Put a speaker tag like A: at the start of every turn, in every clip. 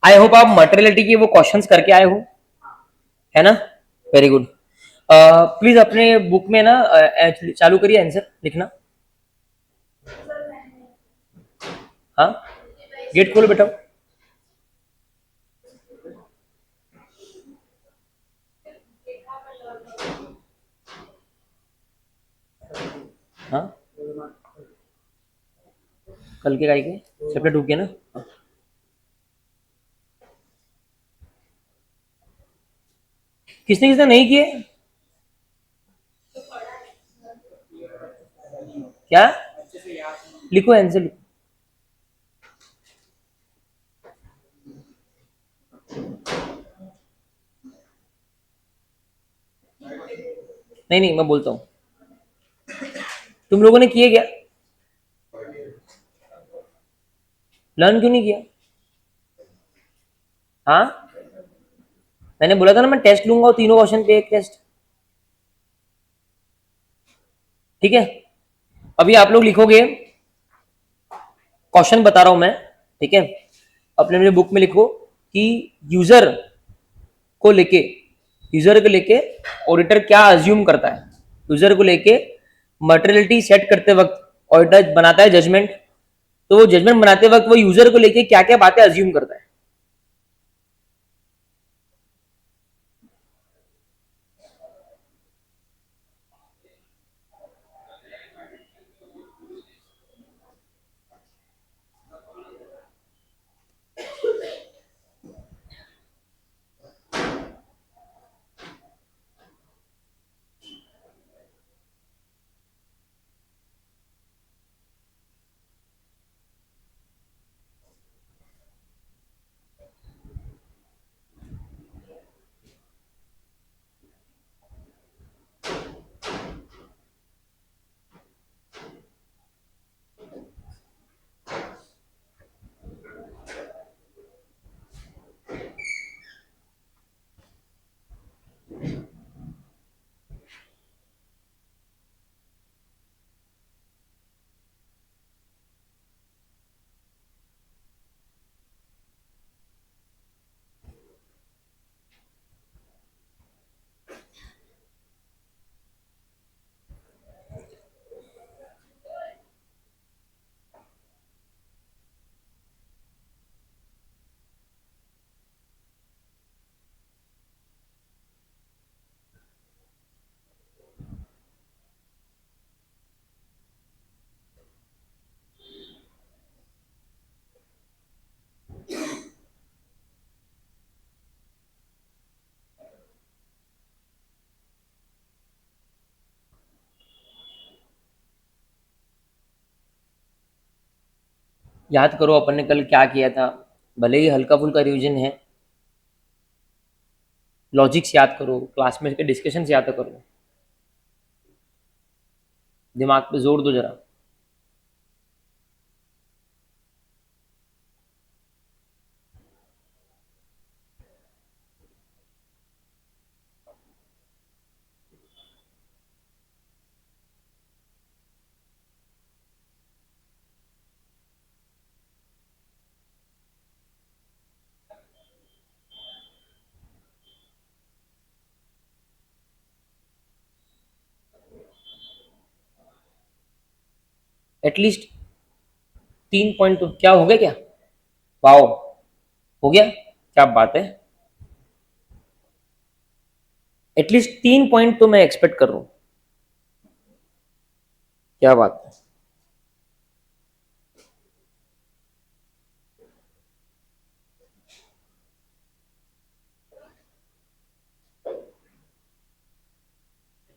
A: I hope आप materiality के वो क्वेश्चंस करके आए हो, है ना? Very good. प्लीज अपने बुक में ना चालू करिए आंसर लिखना। हाँ, गेट खोलो बेटा। हाँ, कल के गाय के चैप्टर 2 के ना। किसने किसने नहीं किए? क्या लिखो आंसर लिखो। नहीं नहीं, मैं बोलता हूँ, तुम लोगों ने किए क्या? लर्न क्यों नहीं किया? हाँ, मैंने बोला था ना मैं टेस्ट लूंगा और तीनों क्वेश्चन पे एक टेस्ट। ठीक है, अभी आप लोग लिखोगे, क्वेश्चन बता रहा हूं मैं। ठीक है, अपने अपने बुक में लिखो कि यूजर को लेके यूजर को लेके ऑडिटर क्या अज्यूम करता है। यूजर को लेके मटेरियलिटी सेट करते वक्त ऑडिटर बनाता है जजमेंट, तो वो जजमेंट बनाते वक्त वो यूजर को लेके क्या क्या बातें अज्यूम करता है। याद करो अपन ने कल क्या किया था, भले ही हल्का फुल्का रिवीजन है। लॉजिक्स याद करो, क्लासमेट के डिस्कशन याद करो, दिमाग पे जोर दो जरा। एटलीस्ट 3 पॉइंट तो क्या हो गया क्या? वाओ, हो गया, क्या बात है। एटलीस्ट 3 पॉइंट तो मैं एक्सपेक्ट कर रहा हूँ। क्या बात है।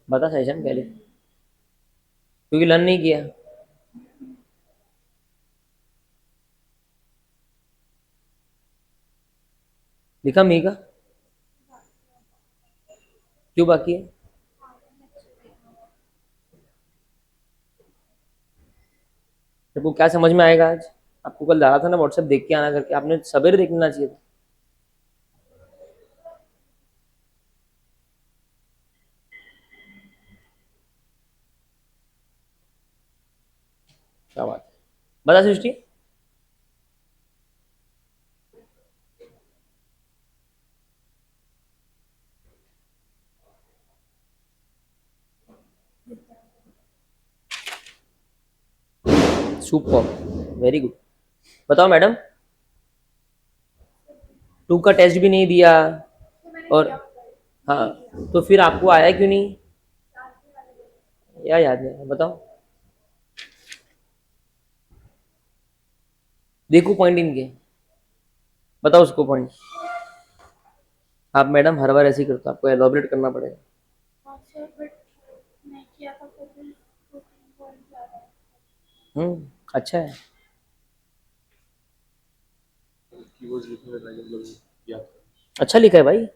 A: बता सेशन पहले, क्योंकि लर्न नहीं किया। लिखा मी का, क्यों बाकी है? तेरे को क्या समझ में आएगा आज? आपको कल डाला था ना व्हाट्सएप, देख के आना करके, आपने सवेरे देखना चाहिए था। क्या बात है, बता सृष्टि। Super, very good. बताओ मैडम, 2 का टेस्ट भी नहीं दिया और हाँ, तो फिर आपको आया क्यों नहीं? या याद नहीं, बताओ। देखो पॉइंट इनके, बताओ उसको पॉइंट। आप मैडम हर बार ऐसे ही करते हो, आपको एलोबरेट करना पड़ेगा। अच्छा है। अच्छा लिखा है भाई।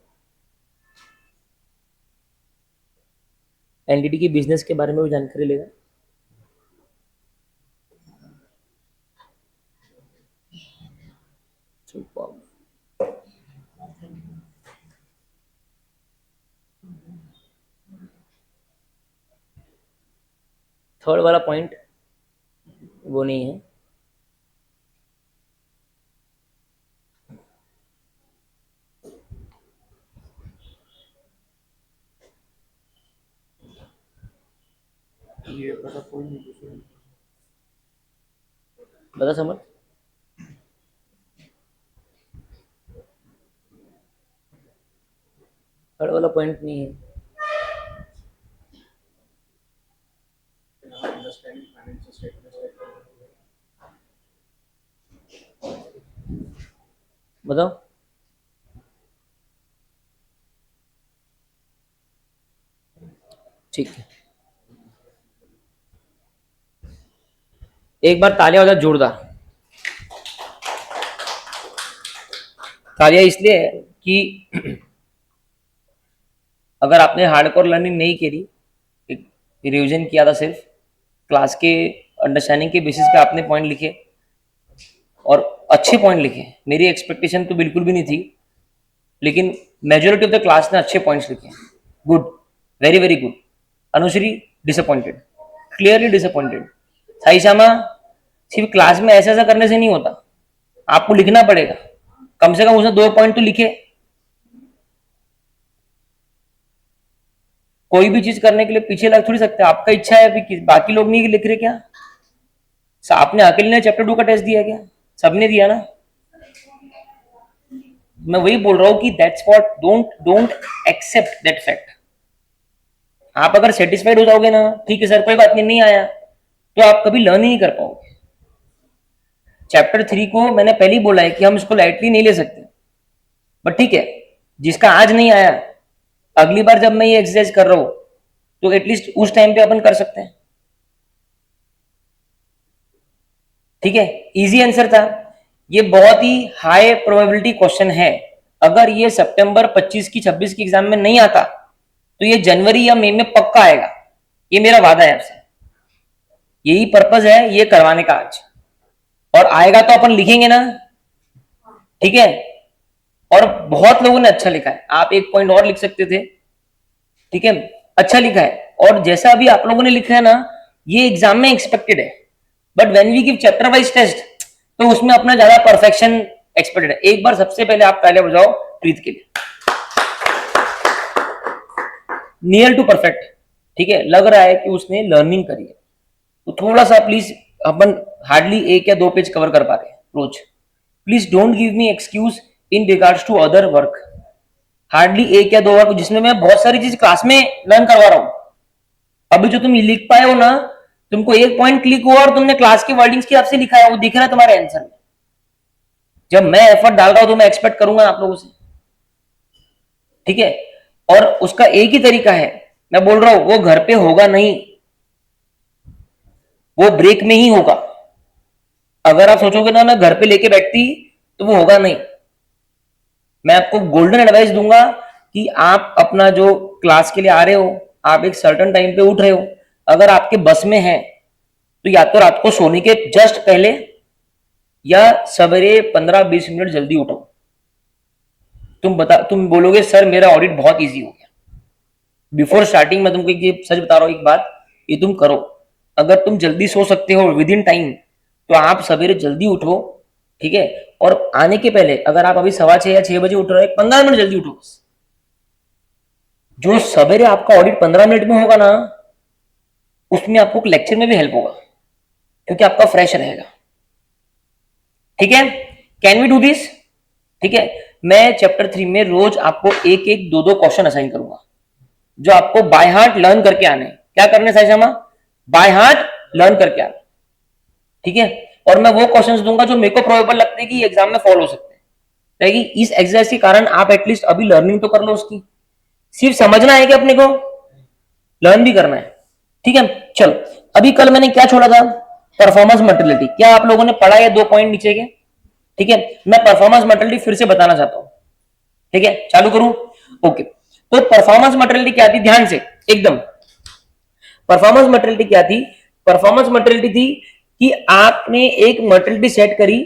A: एनडीटी की बिजनेस के बारे में भी जानकारी लेगा। थर्ड वाला पॉइंट वो नहीं है। बता समझ। थर्ड वाला पॉइंट नहीं है। बताओ। ठीक है, एक बार तालियां हो जाए जोरदार। तालियां इसलिए है कि अगर आपने हार्डकोर लर्निंग नहीं करी, रिवीजन किया था सिर्फ क्लास के अंडरस्टैंडिंग के बेसिस पे आपने पॉइंट लिखे और अच्छे पॉइंट लिखे। मेरी एक्सपेक्टेशन तो बिल्कुल भी नहीं थी, लेकिन मेजोरिटी ऑफ द क्लास ने अच्छे पॉइंट्स लिखे। Good, very very good. Anushree disappointed, clearly disappointed. Sai Shyama, सिर्फ क्लास में ऐसा ऐसा करने से नहीं होता, आपको लिखना पड़ेगा। कम से कम उसने 2 पॉइंट तो लिखे। कोई भी चीज करने के लिए पीछे लग थोड़ी सकते, आपका इच्छा है, बाकी लोग नहीं लिख रहे क्या? आपने अकेले ने चैप्टर 2 का टेस्ट दिया क्या? सबने दिया ना। मैं वही बोल रहा हूं कि that's what, don't don't accept that fact. आप अगर सेटिस्फाइड हो जाओगे ना, ठीक है सर कोई बात नहीं, नहीं आया, तो आप कभी लर्न ही नहीं कर पाओगे। चैप्टर 3 को मैंने पहले ही बोला है कि हम इसको लाइटली नहीं ले सकते, बट ठीक है, जिसका आज नहीं आया, अगली बार जब मैं ये एक्सरसाइज कर रहा हूं तो एटलीस्ट उस टाइम पे अपन कर सकते हैं। ठीक है, इजी आंसर था। ये बहुत ही हाई प्रोबेबिलिटी क्वेश्चन है। अगर ये सितंबर 25 की 26 की एग्जाम में नहीं आता तो ये जनवरी या मई में पक्का आएगा, ये मेरा वादा है आपसे। यही पर्पज है ये करवाने का आज, और आएगा तो अपन लिखेंगे ना। ठीक है, और बहुत लोगों ने अच्छा लिखा है, आप एक पॉइंट और लिख सकते थे। ठीक है, अच्छा लिखा है, और जैसा अभी आप लोगों ने लिखा है ना, ये एग्जाम में एक्सपेक्टेड है, but when we give chapter wise test तो उसमें अपना ज्यादा परफेक्शन एक्सपेक्टेड है। एक बार सबसे पहले आप पहले बजाओ प्रीत के लिए, नियर टू परफेक्ट। ठीक है, लग रहा है कि उसने लर्निंग करी है। तो थोड़ा सा प्लीज, अपन हार्डली 1 या 2 पेज कवर कर पा रहे हैं रोज। Please don't give me excuse in regards to other work. Hardly 1 या 2 वर्क जिसमें मैं बहुत सारी चीज क्लास में लर्न करवा रहा हूं। अभी जो तुम लिख पाए हो ना, तुमको एक पॉइंट क्लिक हुआ और तुमने क्लास की वर्डिंग्स के आपसे लिखा है, वो दिख रहा है तुम्हारे आंसर में। जब मैं एफर्ट डाल रहा हूं तो मैं एक्सपेक्ट करूंगा आप लोगों से। ठीक है, और उसका एक ही तरीका है, मैं बोल रहा हूं वो घर पे होगा नहीं, वो ब्रेक में ही होगा। अगर आप सोचोगे ना मैं घर पे लेके बैठती, तो वो होगा नहीं। मैं आपको गोल्डन एडवाइस दूंगा कि आप अपना जो क्लास के लिए आ रहे हो, आप एक सर्टन टाइम पे उठ रहे हो, अगर आपके बस में है तो या तो रात को सोने के जस्ट पहले या सवेरे 15-20 मिनट जल्दी उठो। तुम बोलोगे सर मेरा ऑडिट बहुत इजी हो गया। बिफोर स्टार्टिंग मैं तुमको एक सच बता रहा हूं, एक बात ये तुम करो। अगर तुम जल्दी सो सकते हो विद इन टाइम, तो आप सवेरे जल्दी उठो। ठीक है, और आने के पहले अगर आप अभी 6:15 या 6 बजे उठ रहे हो, 15 मिनट जल्दी उठो बस। जो सवेरे आपका ऑडिट 15 मिनट में होगा ना, उसमें आपको लेक्चर में भी हेल्प होगा, क्योंकि आपका फ्रेश रहेगा। ठीक है, कैन वी डू दिस? ठीक है, मैं चैप्टर 3 में रोज आपको एक एक दो दो क्वेश्चन असाइन करूंगा जो आपको बाय हार्ट लर्न करके आने। क्या करने Sai Sharma? By heart learn करके आना। ठीक है, और मैं वो क्वेश्चंस दूंगा जो मेरे को प्रोबेबल लगते हैं कि एग्जाम में फॉलो हो सकते हैं। इस एक्सरसाइज के कारण आप एटलीस्ट अभी लर्निंग तो कर लो उसकी, सिर्फ समझना है कि अपने को लर्न भी करना है। ठीक है, चलो अभी कल मैंने क्या छोड़ा था? Performance materiality. क्या आप लोगों ने पढ़ा है 2 पॉइंट नीचे के? ठीक है, मैं परफॉर्मेंस मटेरियलिटी फिर से बताना चाहता हूं। ठीक है, चालू करूं? ओके, तो परफॉर्मेंस मटेरियलिटी क्या थी? ध्यान से एकदम। परफॉर्मेंस मटेरियलिटी क्या थी? परफॉर्मेंस मटेरियलिटी थी कि आपने एक मटेरियलिटी सेट करी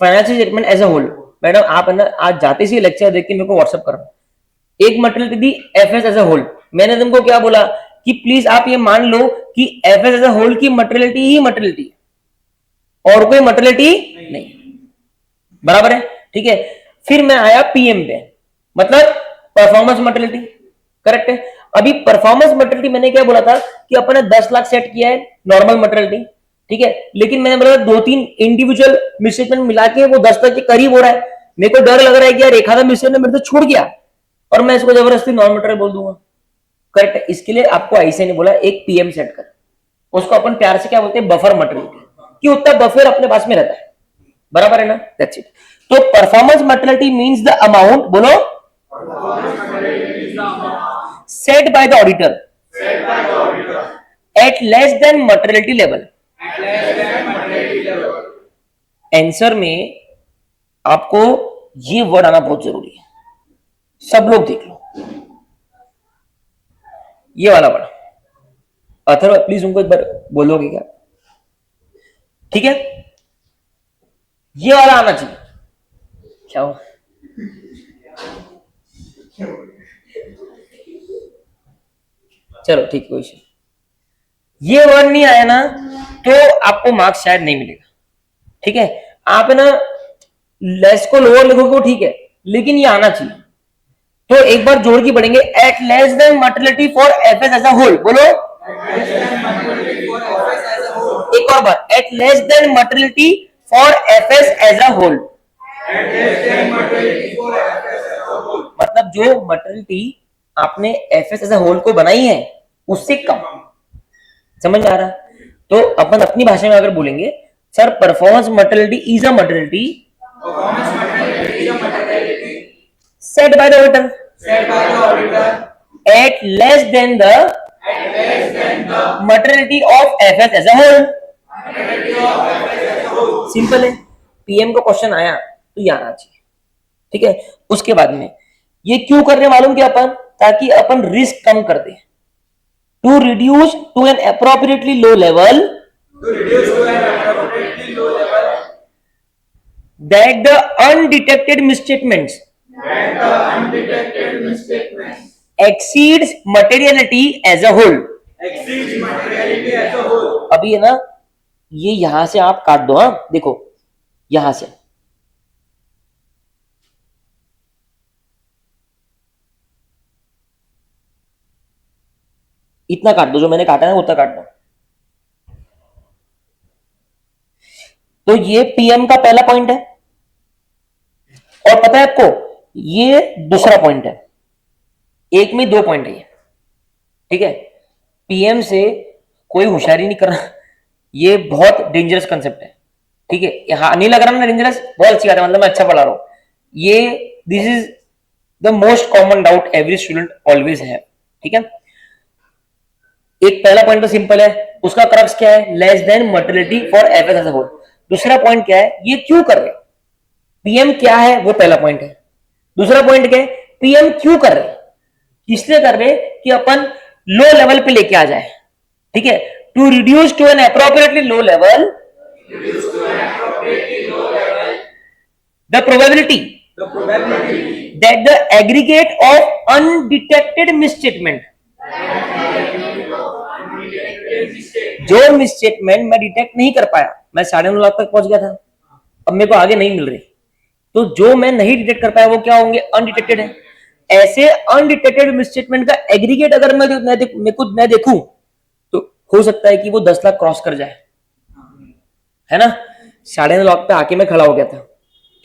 A: financial statement as a whole. Madam आप है ना आज जाते सी लेक्चर देख के मेरे को व्हाट्सएप करना। एक मटेरियलिटी थी एफएस एज अ होल। मैंने तुमको क्या बोला कि प्लीज आप ये मान लो कि एफएस एज अ होल की मटेरियलिटी ही मटेरियलिटी है और कोई मटेरियलिटी नहीं। बराबर है? ठीक है, फिर मैं आया पीएम पे, मतलब परफॉर्मेंस मटेरियलिटी। करेक्ट है। अभी परफॉर्मेंस मटेरियलिटी मैंने क्या बोला था कि अपन ने 10 लाख सेट किया है नॉर्मल मटेरियलिटी। ठीक है, लेकिन मैंने बोला 2-3 इंडिविजुअल मिसस्टेटमेंट मिला के वो 10 लाख के करीब हो रहा है। मेरे को डर लग रहा है कि यार एक आधा मिसस्टेटमेंट मेरे से छूट गया और मैं इसको जबरदस्ती नॉन मटेरियल बोल दूंगा। करेक्ट है, इसके लिए आपको ऐसे नहीं बोला, एक पीएम सेट कर, उसको अपन प्यार से क्या बोलते हैं? बफर मटेरियलिटी, कि उतना बफर अपने पास में रहता है। बराबर है ना? That's it. तो performance materiality means the amount, बोलो, set by the auditor at less than materiality level. Answer में आपको ये वर्ड आना बहुत जरूरी है। सब लोग देख लो ये वाला वर्ड। अथर्व प्लीज उनको एक बार बोलोगे क्या? ठीक है, ये वाला आना चाहिए। क्या हो? चलो ठीक, कोई इशू। ये वर्ड नहीं आया ना तो आपको मार्क्स शायद नहीं मिलेगा। ठीक है, आप है ना लेस को लोअर लिखोगे वो ठीक है, लेकिन ये आना चाहिए। तो एक बार जोड़ के पढ़ेंगे, at less than materiality for FS as a whole. बोलो, एक और बार, at less than materiality for FS as a whole. मतलब जो मटेरियलिटी आपने एफएस एज अ होल को बनाई है उससे कम। समझ में आ रहा? तो अपन अपनी भाषा में अगर बोलेंगे, sir performance materiality is a materiality set by the auditor at less than the materiality of fs as a whole। Simple है। पीएम को क्वेश्चन आया तो ये आना चाहिए। ठीक है, उसके बाद में ये क्यों कर रहे मालूम क्या अपन? ताकि अपन रिस्क कम कर दे। To reduce to an appropriately low level that the undetected misstatements exceeds materiality as a whole। अभी है ना, ये यहां से आप काट दो। हाँ देखो, यहां से इतना काट दो, जो मैंने काटा है उतना काट दो। तो ये पीएम का पहला पॉइंट है और पता है आपको ये दूसरा पॉइंट है। एक में 2 पॉइंट है ये। ठीक है, पीएम से कोई होशियारी नहीं करना, ये बहुत डेंजरस कंसेप्ट है। ठीक है, यहां नहीं लग रहा ना डेंजरस? बहुत अच्छी बात है, मतलब मैं अच्छा पढ़ा रहा हूं। ये this is the most common doubt every student always है। ठीक है, एक पहला पॉइंट तो सिंपल है, उसका क्रक्स क्या है? Less than materiality for FS as a whole. दूसरा पॉइंट क्या है? ये क्यों कर रहे? पीएम क्या है वो पहला पॉइंट है। दूसरा पॉइंट क्या है? पीएम क्यों कर रहे? इसलिए कर रहे कि अपन लो लेवल पे लेके आ जाए। ठीक है, to reduce to an appropriately low level the probability that the aggregate of undetected misstatement, जो मिसस्टेटमेंट मैं डिटेक्ट नहीं कर पाया, मैं 9.5 लाख तक पहुंच गया था, अब मेरे को आगे नहीं मिल रही, तो जो मैं नहीं डिटेक्ट कर पाया वो क्या होंगे? अनडिटेक्टेड है। ऐसे अनडिटेक्टेड मिसस्टेटमेंट का एग्रीगेट अगर मैं खुद मैं देखूं तो हो सकता है कि वो 10 लाख क्रॉस कर जाए। है ना। 9:30 लाख पे आके मैं खड़ा हो गया था,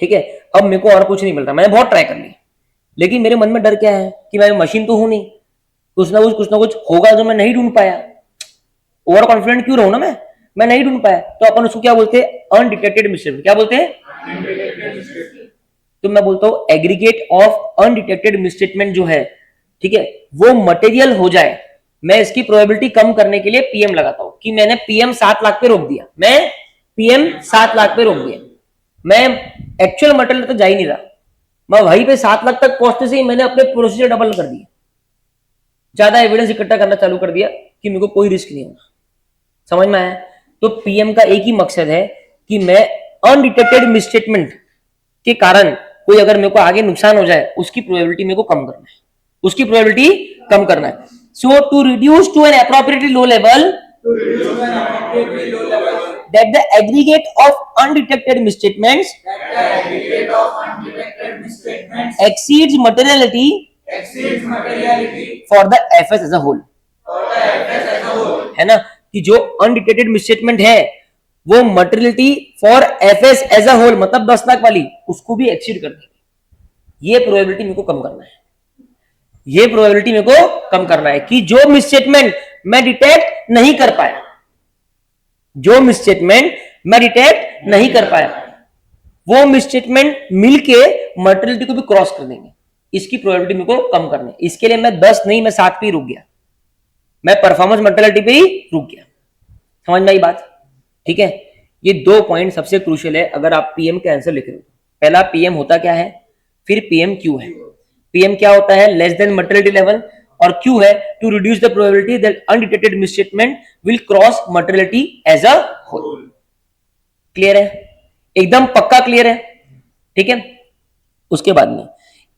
A: ठीक है। अब मेरे को और कुछ नहीं मिल रहा, मैंने बहुत ट्राई कर ली, लेकिन मेरे मन में डर क्या है कि मैं मशीन तो हूं नहीं, कुछ ना कुछ होगा जो मैं नहीं ढूंढ पाया। ओवर कॉन्फिडेंट क्यों रहूं ना मैं नहीं ढूंढ पाया। तो अपन उसको क्या बोलते हैं, अनडिटेक्टेड मिसस्टेटमेंट। क्या बोलते हैं? तो मैं बोलता हूं एग्रीगेट ऑफ अनडिटेक्टेड मिसस्टेटमेंट जो है, ठीक है, वो मटेरियल हो जाए, मैं इसकी प्रोबेबिलिटी कम करने के लिए पीएम लगाता हूं कि मैंने पीएम 7 लाख पे रोक दिया, मैं पीएम 7 लाख पे रोक दिया, मैं एक्चुअल मटेरियल तो जा ही नहीं रहा, मैं वहीं पे 7 लाख तक पहुंचने से ही मैंने अपने प्रोसीजर डबल कर दिया, ज्यादा एविडेंस इकट्ठा करना चालू कर दिया कि मेरे को कोई रिस्क नहीं होगा। समझ में आया? तो पीएम का एक ही मकसद है कि मैं अनडिटेक्टेड मिसस्टेटमेंट के कारण कोई अगर मेरे को आगे नुकसान हो जाए उसकी प्रोबेबिलिटी मेरे को कम करना है, उसकी प्रोबेबिलिटी कम करना है। So to reduce to an appropriately low level that the aggregate of undetected misstatements exceeds materiality for the FS as a whole, है ना, कि जो अनडिटेक्टेड मिसस्टेटमेंट है वो materiality for FS as a whole, मतलब 10 लाख वाली, उसको भी एक्सीड कर देगी। ये प्रोबेबिलिटी मेरे को कम करना है, ये प्रोबेबिलिटी मेरे को कम करना है कि जो मिसस्टेटमेंट मैं डिटेक्ट नहीं कर पाया, जो मिसस्टेटमेंट मैं डिटेक्ट नहीं कर पाया, वो मिसस्टेटमेंट मिलके मटेरियलिटी को भी क्रॉस कर देंगे, इसकी प्रोबेबिलिटी मेरे को कम करनी है। इसके लिए मैं 10 नहीं, मैं 7 पे ही रुक गया, मैं परफॉर्मेंस मटेरियलिटी पे ही रुक गया। समझ में आई बात? ठीक है, ये 2 पॉइंट सबसे क्रूशियल है अगर आप पीएम के आंसर लिख रहे हो। पहला, पीएम होता क्या है, फिर पीएम क्यू है। पीएम क्या होता है, लेस देन मटेरियलिटी लेवल, और क्यू है to reduce the probability that undetected misstatement will cross materiality as a whole. Clear है? एकदम पक्का क्लियर है? ठीक है। उसके बाद में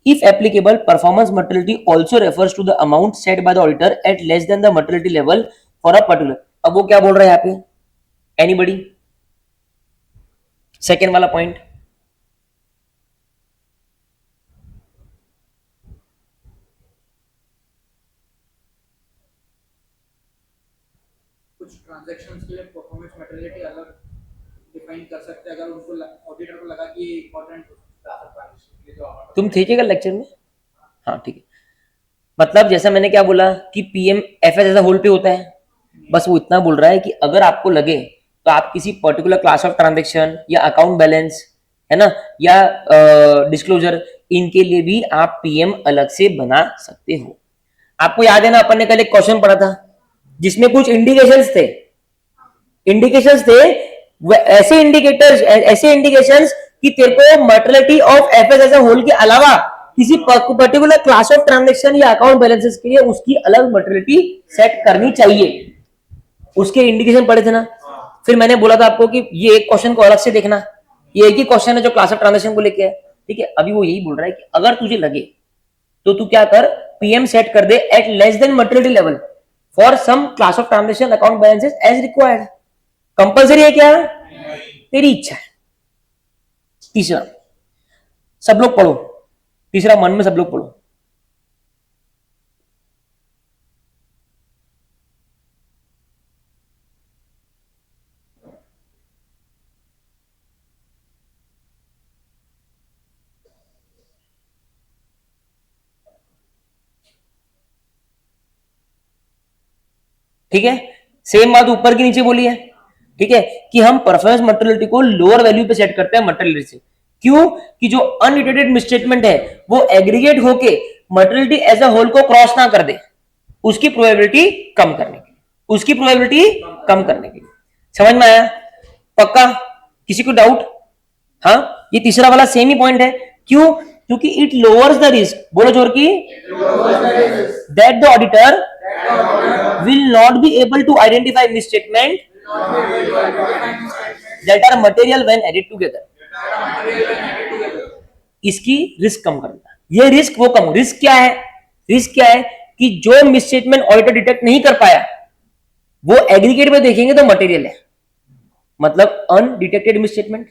A: if applicable performance materiality also refers to the amount set by the auditor at less than the materiality level for a particular। अब वो क्या बोल रहा है यहाँ पे, एनीबडी? सेकेंड वाला पॉइंट,
B: कुछ ट्रांजैक्शंस के लिए परफॉर्मेंस मटेरियलिटी अलग डिफाइन कर सकते हैं अगर उनको ऑडिटर को लगा कि ये इंपॉर्टेंट
A: तुम थे क्या लेक्चर में? हाँ ठीक है। मतलब जैसा मैंने क्या बोला कि PM FS as a whole पे होता है, बस वो इतना बोल रहा है कि अगर आपको लगे तो आप किसी पर्टिकुलर क्लास ऑफ ट्रांजैक्शन या अकाउंट बैलेंस, है ना, या डिस्क्लोजर, इनके लिए भी आप पीएम अलग से बना सकते हो। आपको याद है ना, अपन ने कल एक क्वेश्चन पढ़ा था जिसमें कुछ इंडिकेशंस थे, ऐसे इंडिकेटर्स, ऐसे इंडिकेशंस कि तेरे को materiality of FS as a whole के अलावा किसी पर्टिकुलर क्लास ऑफ ट्रांजैक्शन या अकाउंट बैलेंसेस के लिए उसकी अलग मटेरियलिटी सेट करनी चाहिए, उसके इंडिकेशन पढ़े थे ना। फिर मैंने बोला था आपको कि ये एक क्वेश्चन को अलग से देखना, ये एक ही क्वेश्चन है जो क्लास ऑफ ट्रांजैक्शन को लेके है, ठीक है। अभी वो यही बोल रहा है कि अगर तुझे लगे तो तू क्या कर, पीएम सेट कर दे at less than materiality level for some class of transaction account balances as required. Compulsory है क्या? तेरी इच्छा है। तीसरा, सब लोग पढ़ो, तीसरा मन में सब लोग पढ़ो। ठीक है, सेम बात ऊपर की नीचे बोली है, ठीक है, कि हम परफॉर्मेंस मटेरियलिटी को लोअर वैल्यू पे सेट करते हैं मटेरियलिटी से। क्यों? कि जो अनडिटेक्टेड मिसस्टेटमेंट है वो एग्रीगेट होके मटेरियलिटी एज अ होल को क्रॉस ना कर दे, उसकी प्रोबेबिलिटी कम करने के लिए, उसकी प्रोबेबिलिटी कम करने के लिए। समझ में आया? पक्का? किसी को डाउट? हाँ, ये तीसरा वाला सेम ही पॉइंट है। क्यों? क्योंकि इट लोअर्स द रिस्क, बोलो जोर की, that the auditor will not be able to identify misstatement that are material when added together। इसकी रिस्क कम करना, ये रिस्क वो कम। रिस्क क्या है? रिस्क क्या है कि जो मिसस्टेटमेंट ऑडिटर डिटेक्ट नहीं कर पाया वो एग्रीगेट में देखेंगे तो मटेरियल है, मतलब अनडिटेक्टेड मिसस्टेटमेंट,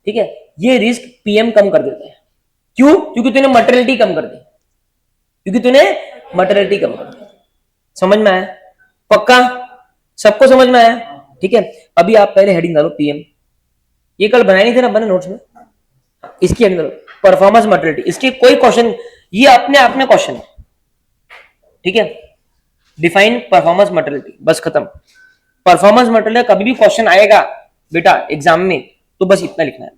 A: ठीक है। ये रिस्क पीएम कम कर देता है। क्यों? क्योंकि तूने मटेरियलिटी कम कर दी, क्योंकि तूने मटेरियलिटी कम कर दी। समझ में आया? पक्का? सबको समझ में आया? ठीक है, अभी आप पहले हेडिंग डालो पीएम, ये कल बनाए नहीं थे ना बने नोट्स में, इसके अंदर परफॉर्मेंस मटेरियलिटी, इसके कोई क्वेश्चन, ये अपने आप में क्वेश्चन है, ठीक है। डिफाइन परफॉर्मेंस मटेरियलिटी, बस खत्म। परफॉर्मेंस मटेरियल कभी भी क्वेश्चन आएगा बेटा एग्जाम में तो बस इतना लिखना है।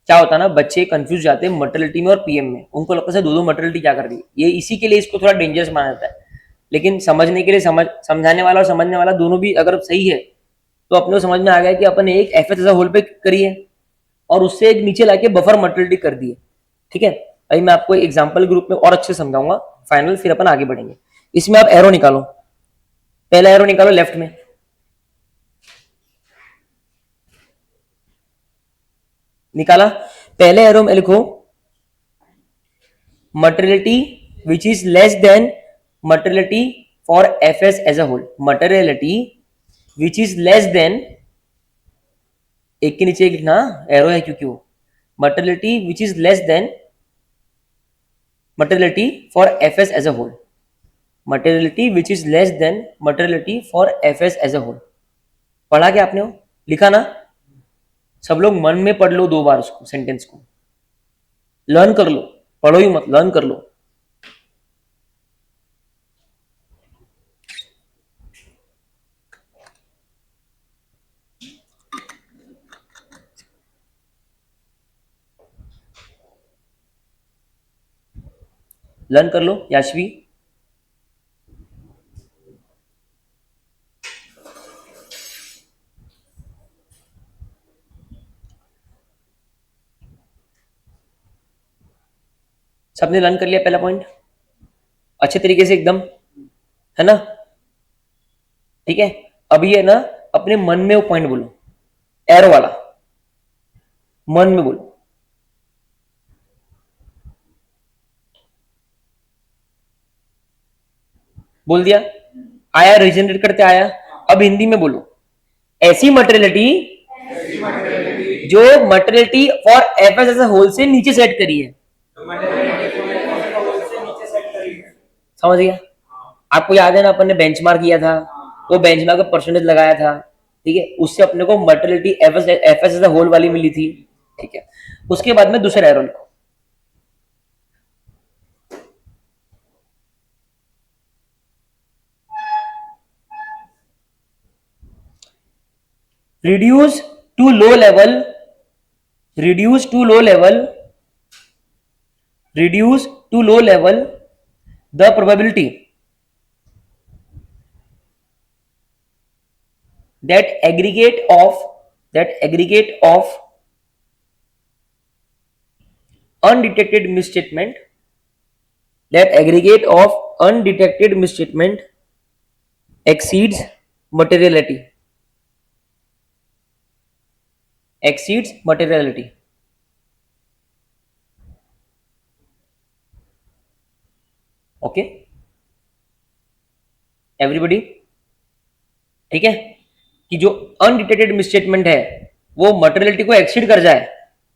A: क्या होता है ना, बच्चे कंफ्यूज जाते हैं मटेरियलिटी में और पीएम में, उनको लगता है दो दो मटेरियलिटी क्या कर दी, ये इसी के लिए इसको थोड़ा डेंजरस माना जाता है। लेकिन समझने के लिए समझाने वाला और समझने वाला दोनों भी अगर सही है तो अपने को समझ में आ गया कि अपन एक एफ एस होल पे करी है और उससे एक नीचे लाके बफर मटेरियलिटी कर दी है, ठीक है। अभी मैं आपको एग्जाम्पल ग्रुप में और अच्छे से समझाऊंगा फाइनल, फिर अपन आगे बढ़ेंगे। इसमें आप एरो निकालो, पहला एरो निकालो लेफ्ट में, निकाला, पहले एरो में लिखो materiality which is less than materiality for FS as a whole, materiality which is less than, एक के नीचे एक लिखना, एरो है क्योंकि वो materiality which is less than materiality for FS as a whole, materiality which is less than materiality for FS as a whole. पढ़ा क्या आपने, वो लिखा ना, सब लोग मन में पढ़ लो 2 बार उसको, सेंटेंस को लर्न कर लो, पढ़ो ही मत, लर्न कर लो। लर्न कर लो याशवी। सबने लर्न कर लिया पहला पॉइंट अच्छे तरीके से एकदम, है ना, ठीक है। अभी है ना अपने मन में वो पॉइंट बोलो, एरो वाला मन में बोलो, बोल दिया, आया, रीजनरेट करते आया। अब हिंदी में बोलो, ऐसी मटेरियलिटी जो materiality for FS as a whole से नीचे सेट करी है, समझ गया। आपको याद है ना अपन ने बेंचमार्क किया था, वो बेंचमार्क का परसेंटेज लगाया था, ठीक है, उससे अपने को materiality FS as a whole वाली मिली थी, ठीक है। उसके बाद में दूसरा एरो लिखो, reduce to low level, reduce to low level, reduce to low level the probability that aggregate of undetected misstatement, that aggregate of undetected misstatement exceeds materiality, exceeds materiality। Okay everybody, ठीक है, कि जो undetected misstatement है वो materiality को exceed कर जाए,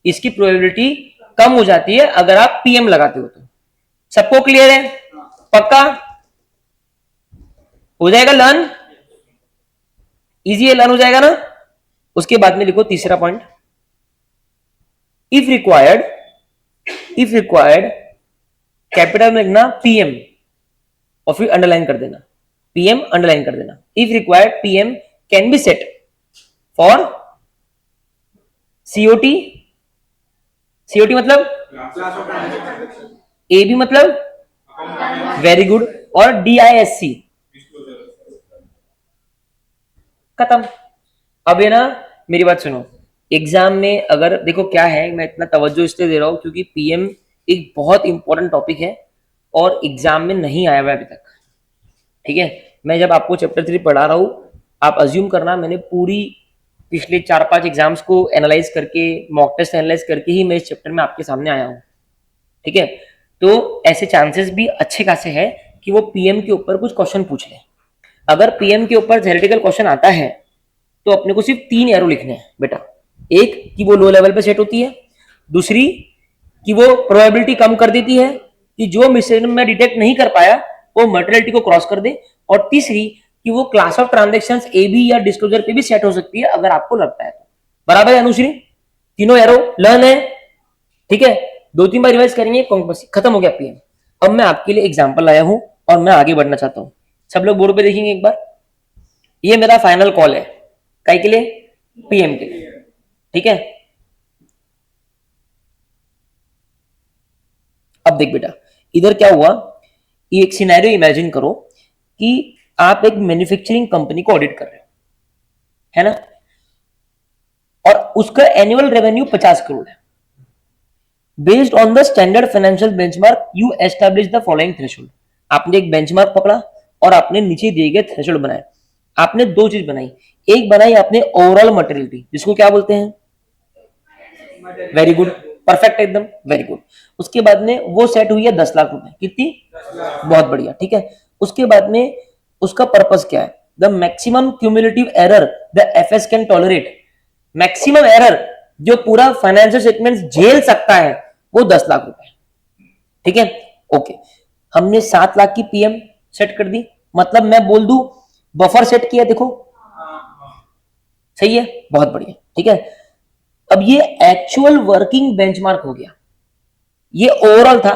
A: इसकी प्रोबेबिलिटी कम हो जाती है अगर आप पीएम लगाते हो तो। सबको क्लियर है, पक्का हो जाएगा लर्न, इजी है, लर्न हो जाएगा ना। उसके बाद में लिखो तीसरा point, if required, if required capital में लिखना पीएम और फिर अंडरलाइन कर देना, पीएम अंडरलाइन कर देना। If required PM can be set for COT, COT मतलब ए बी मतलब वेरी गुड, और डीआईएससी, खत्म। अब है ना मेरी बात सुनो, एग्जाम में अगर देखो क्या है, मैं इतना तवज्जो इसलिए दे रहा हूं क्योंकि पीएम एक बहुत इंपॉर्टेंट टॉपिक है और एग्जाम में नहीं आया हुआ अभी तक, ठीक है। मैं जब आपको चैप्टर 3 पढ़ा रहा हूं, आप अज्यूम करना मैंने पूरी पिछले 4-5 एग्जाम्स को एनालाइज करके, मॉक टेस्ट एनालाइज करके ही मैं इस चैप्टर में आपके सामने आया हूं, ठीक है। तो ऐसे चांसेस भी अच्छे खासे है कि वो पीएम के ऊपर कुछ क्वेश्चन पूछ ले। अगर पीएम के ऊपर थ्योरेटिकल क्वेश्चन आता है तो अपने को सिर्फ 3 एरो लिखने हैं बेटा, एक कि वो लो लेवल पे सेट होती है, दूसरी कि वो प्रोबेबिलिटी कम कर देती है कि जो मिसस्टेटमेंट मैं डिटेक्ट नहीं कर पाया वो मटेरियलिटी को क्रॉस कर दे, और तीसरी कि वो class of transactions A B या डिस्क्लोजर पे भी सेट हो सकती है अगर आपको लगता है तो। बराबर है अनुश्री? तीनों एरो लर्न है, ठीक है। 2-3 बार रिवाइज करेंगे, खत्म हो गया पीएम। अब मैं आपके लिए एग्जांपल लाया हूं और मैं आगे बढ़ना चाहता हूं। सब लोग बोर्ड पे देखेंगे एक बार। ये मेरा फाइनल कॉल है, काय के लिए? पीएम के लिए, ठीक है। अब देख बेटा, इधर क्या हुआ, ये एक सिनेरियो इमेजिन करो कि आप एक मैन्युफैक्चरिंग कंपनी को ऑडिट कर रहे हो, है ना, और उसका एनुअल रेवेन्यू 50 करोड़ है। Based on the standard financial benchmark you establish the following threshold. आपने एक बेंचमार्क पकड़ा और आपने नीचे दिए गए थ्रेशोल्ड बनाए। आपने दो चीज बनाई, एक बनाई आपने ओवरऑल मटेरियलिटी, जिसको क्या बोलते हैं? वेरी गुड, परफेक्ट, एकदम वेरी गुड। उसके बाद में वो सेट हुई है 10 लाख रुपए, कितनी? बहुत बढ़िया, ठीक है। उसके बाद में उसका पर्पस क्या है? The maximum cumulative error the FS can tolerate. Maximum error जो पूरा फाइनेंशियल स्टेटमेंट झेल सकता है वो 10 लाख रुपए, ठीक है। ओके, हमने 7 लाख की पीएम सेट कर दी, मतलब मैं बोल दूं बफर सेट किया, देखो सही है, बहुत बढ़िया, ठीक है। अब ये एक्चुअल वर्किंग बेंचमार्क हो गया, ये ओवरऑल था।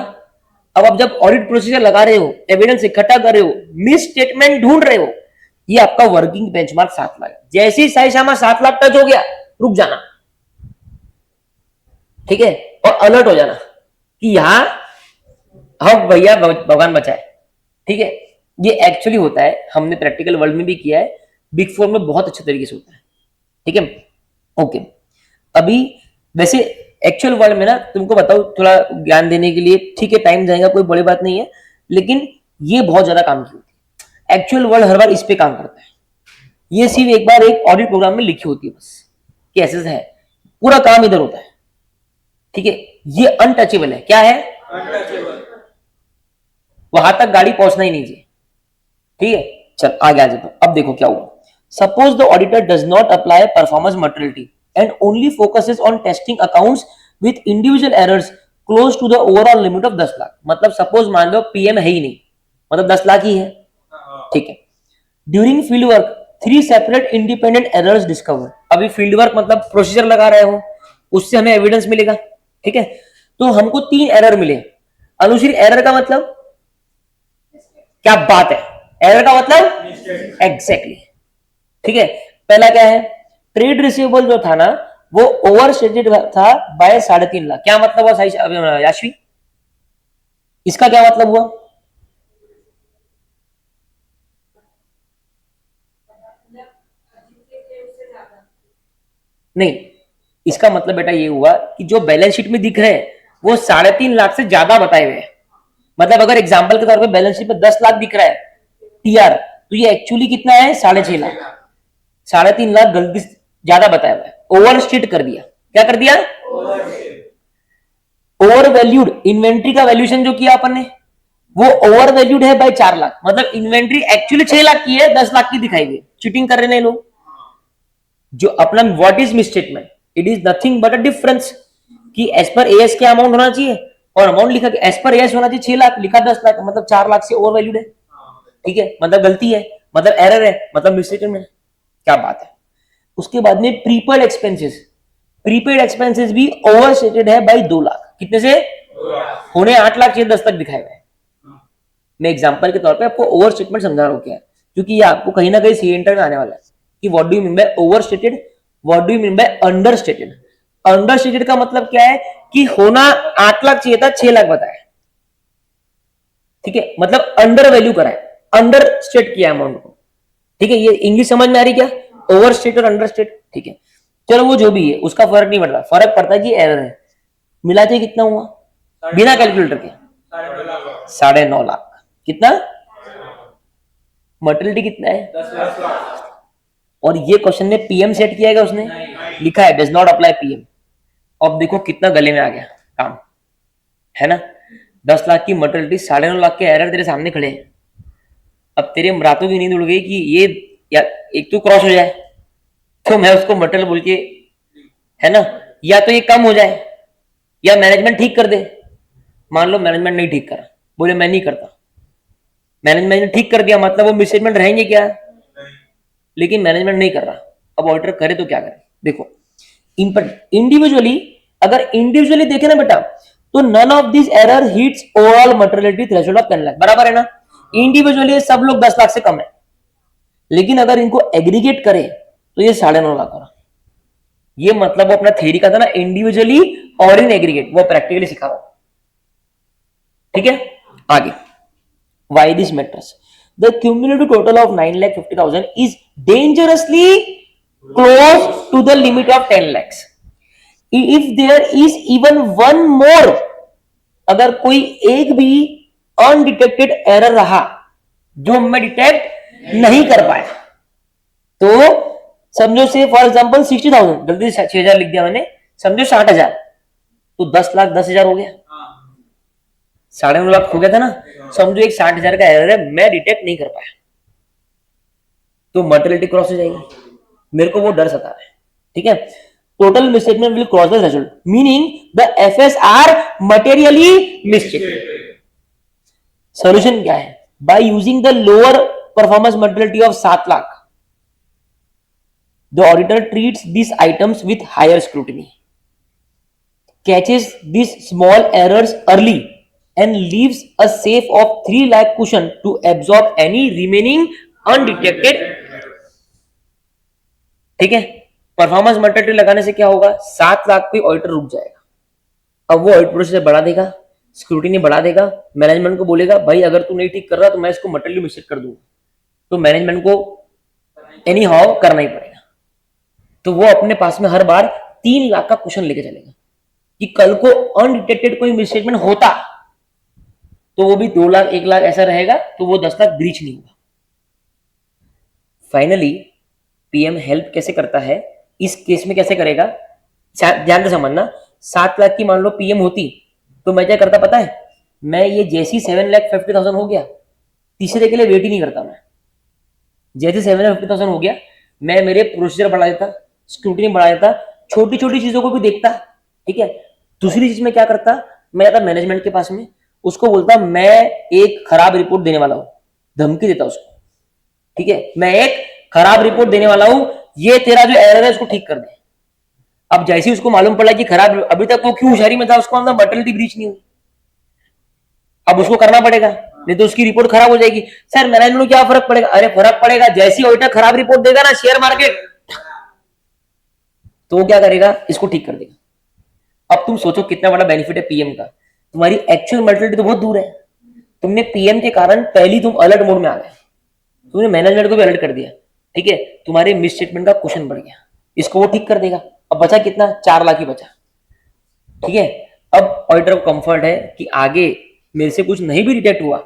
A: अब आप जब ऑडिट प्रोसीजर लगा रहे हो, एविडेंस इकट्ठा कर रहे हो, मिस स्टेटमेंट ढूंढ रहे हो, ये आपका वर्किंग बेंचमार्क 7 लाख। जैसे ही साई शामा 7 लाख टच हो गया, रुक जाना, ठीक है, और अलर्ट हो जाना कि यहां हम भैया भगवान बचाए, ठीक है। ये एक्चुअली होता है, हमने प्रैक्टिकल वर्ल्ड में भी किया है, बिग फोर में बहुत अच्छे तरीके से होता है, ठीक है। ओके, अभी वैसे एक्चुअल वर्ल्ड में ना तुमको बताओ थोड़ा ज्ञान देने के लिए, ठीक है, टाइम जाएगा, कोई बड़ी बात नहीं है, लेकिन ये बहुत ज्यादा काम की होती है। एक्चुअल वर्ल्ड हर बार इस पे काम करता है, ये सिर्फ एक बार एक ऑडिट प्रोग्राम में लिखी होती है बस कि ऐसे है, पूरा काम इधर होता है, ठीक है। ये अनटचेबल है, क्या है? अनटचेबल, वहां तक गाड़ी पहुंचना ही नहीं चाहिए, ठीक है। चल आगे आ जाता हूं। अब देखो क्या हुआ, suppose the auditor does not apply performance materiality and only focuses on testing accounts with individual errors close to the overall limit of 10 lakh. मतलब सपोज मान लो पीएम है ही नहीं, मतलब 10 लाख ही है, ठीक है। During field work 3 separate independent errors discover. अभी field work मतलब प्रोसीजर लगा रहे हो, उससे हमें एविडेंस मिलेगा, ठीक है। तो हमको 3 एरर मिले। अनुश्री, एरर का मतलब क्या बात है, एरर का मतलब एग्जैक्टली, ठीक है। पहला क्या है, ट्रेड रिसीवेबल जो था ना वो ओवर स्टेटेड था बाय 3.5 लाख। क्या मतलब हुआ याशवी, इसका क्या मतलब हुआ? नहीं, इसका मतलब बेटा ये हुआ कि जो बैलेंस शीट में दिख रहे हैं वो 3.5 लाख से ज्यादा बताए हुए हैं। मतलब अगर एग्जांपल के तौर पे बैलेंस शीट में 10 लाख दिख रहा है टीआर, तो ये एक्चुअली कितना है? 6.5 लाख। 3.5 लाख गलती ज्यादा बताया हुआ है, ओवर स्टेट कर दिया। क्या कर दिया? Over valued. इन्वेंट्री का वैल्यूएशन जो किया अपन ने वो ओवर वैल्यूड है बाय 4 लाख, मतलब इन्वेंट्री एक्चुअली 6 लाख की है, 10 लाख की दिखाई गई। चीटिंग कर रहे हैं लोग। जो अपना what is misstatement, it is nothing but a difference कि एज पर एएस क्या अमाउंट होना चाहिए और अमाउंट लिखा एज पर एएस होना चाहिए 6 लाख, लिखा 10 लाख, मतलब 4 लाख से ओवर वैल्यूड है, ठीक है। मतलब गलती है, मतलब एरर है, मतलब मिसस्टेटमेंट है। क्या बात है। उसके बाद में प्रीपेड एक्सपेंसेस, प्रीपेड एक्सपेंसेस भी ओवर स्टेटेड है बाई 2 लाख। कितने से? होने 8 लाख से 10 तक दिखाए हुए। मैं एग्जांपल के तौर पे आपको ओवर स्टेटमेंट समझा रहा हूं क्या है, क्योंकि ये आपको कहीं ना कहीं सी इंटर में आने वाला है कि what do you mean by over stated, what do you mean by under stated. Under stated का मतलब क्या है कि होना 8 लाख चाहिए था, 6 लाख बताया, ठीक है। मतलब अंडर वैल्यू करा है, अंडर स्टेट किया अमाउंट को, ठीक है। ये इंग्लिश समझ में आ रही क्या? ओवर स्टेट और अंडर स्टेट, ठीक है। चलो वो जो भी है उसका फर्क नहीं पड़ता, फर्क पड़ता है कि एरर है। मिलाते कितना हुआ बिना कैलकुलेटर के? 9.5 लाख। कितना? मटेरियलिटी कितना है? 10 लाख। और ये क्वेश्चन में पीएम सेट किया है, उसने लिखा है डज नॉट अप्लाई पीएम। अब देखो कितना गले में आ गया काम, है ना। 10 लाख की मटेरियलिटी, 9.5 लाख के एरर तेरे सामने खड़े हैं। अब तेरे रातों की नींद उड़ गई कि ये या एक तो क्रॉस हो जाए तो मैं उसको मटेरियल बोल के, है ना, या तो ये कम हो जाए या मैनेजमेंट ठीक कर दे। मान लो मैनेजमेंट नहीं ठीक करा, बोले मैं नहीं करता, मैनेजमेंट ने ठीक कर दिया, मतलब वो मिसस्टेटमेंट रहेंगे क्या? लेकिन मैनेजमेंट नहीं कर रहा, अब ऑडिटर करे तो क्या करे? देखो इंडिविजुअली, अगर इंडिविजुअली देखे ना बेटा, तो none of this error hits overall materiality threshold of 10 lakh, बराबर है ना? इंडिविजुअली सब लोग 10 लाख से कम है, लेकिन अगर इनको एग्रीगेट करे तो ये 9.5 लाख हो रहा। ये मतलब वो अपना थ्योरी का था ना, इंडिविजुअली और इन एग्रीगेट, वो प्रैक्टिकली सिखा रहा। ठीक है, आगे why this matters, the cumulative total of 9,50,000 is dangerously close to the limit of 10 lakhs. If there is even one more, अगर कोई एक भी अनडिटेक्टेड एरर रहा जो हमें डिटेक्ट नहीं कर पाए, तो समझो से फॉर एग्जांपल 60,000, जल्दी से 6,000 लिख दिया मैंने, समझो 60,000, तो 10 लाख 10,000 हो गया, 9.5 लाख हो गया था ना। समझो एक 60,000 का एरर है, मैं डिटेक्ट नहीं कर पाया, तो मटेरियलिटी क्रॉस हो जाएगी, मेरे को वो डर सता है। ठीक है, total misstatement will cross the threshold, meaning the FS are materially misstated. Solution क्या है? By using the lower performance materiality of 7 lakh, the auditor treats this items with higher scrutiny, catches this small errors early and leaves a safe of 3 lakh cushion to absorb any remaining undetected। ठीक है, performance material लगाने से क्या होगा? 7 लाख पे auditor रुक जाएगा। अब वो ऑडिट प्रोसेस बढ़ा देगा, स्क्रूटिनी बढ़ा देगा, मैनेजमेंट को बोलेगा भाई अगर तू नहीं ठीक कर रहा तो मैं इसको मटेरियल मिस्टेक कर दूंगा, तो मैनेजमेंट को एनी हाउ करना ही पड़ेगा। तो वो अपने पास में हर बार 3 लाख का क्वेश्चन लेके चलेगा कि कल को अनडिटेक्टेड कोई मिसस्टेटमेंट होता तो वो भी 2 लाख 1 लाख ऐसा रहेगा, तो वो 10 लाख ब्रीच नहीं होगा। फाइनली पीएम हेल्प कैसे करता है इस केस में, कैसे करेगा ध्यान से समझना। 7 लाख की मान लो पीएम होती तो मैं क्या करता पता है? मैं ये जैसी 7,50,000 हो गया, तीसरे के लिए वेट ही नहीं करता। मैं जैसे 7,50,000 हो गया, मैं मेरे प्रोसीजर बढ़ा देता, स्क्रूटिनी बढ़ा देता, छोटी छोटी चीजों को भी देखता। ठीक है, दूसरी चीज में क्या करता, मैं जाता मैनेजमेंट के पास में, उसको बोलता मैं एक खराब रिपोर्ट देने वाला हूं, धमकी देता उसको। ठीक है, मैं एक खराब रिपोर्ट देने वाला हूं, ये तेरा जो एरर है उसको ठीक कर दे। अब जैसे ही उसको मालूम पड़ा कि खराब, अभी तक वो क्यों होशियारी में था, उसको अंदर मटेरियलिटी ब्रीच नहीं हुई, अब उसको करना पड़ेगा, नहीं तो उसकी रिपोर्ट खराब हो जाएगी। सर मैनेजमेंट को क्या फर्क पड़ेगा? अरे फर्क पड़ेगा, जैसी ऑडिटर खराब रिपोर्ट देगा ना शेयर मार्केट, तो वो क्या करेगा? इसको ठीक कर देगा। अब तुम सोचो कितना बड़ा बेनिफिट है पीएम का। तुम्हारी एक्चुअल मटेरियलिटी तो बहुत दूर है, तुमने पीएम के कारण पहली तुम अलर्ट मोड में आ गए, तुमने मैनेजमेंट को भी अलर्ट कर दिया। ठीक है, तुम्हारे मिस स्टेटमेंट का क्वेश्चन बढ़ गया, इसको वो ठीक कर देगा। अब बचा कितना? 4 लाख ही बचा। ठीक है, अब ऑडिटर को कंफर्ट है कि आगे मेरे से कुछ नहीं भी डिटेक्ट हुआ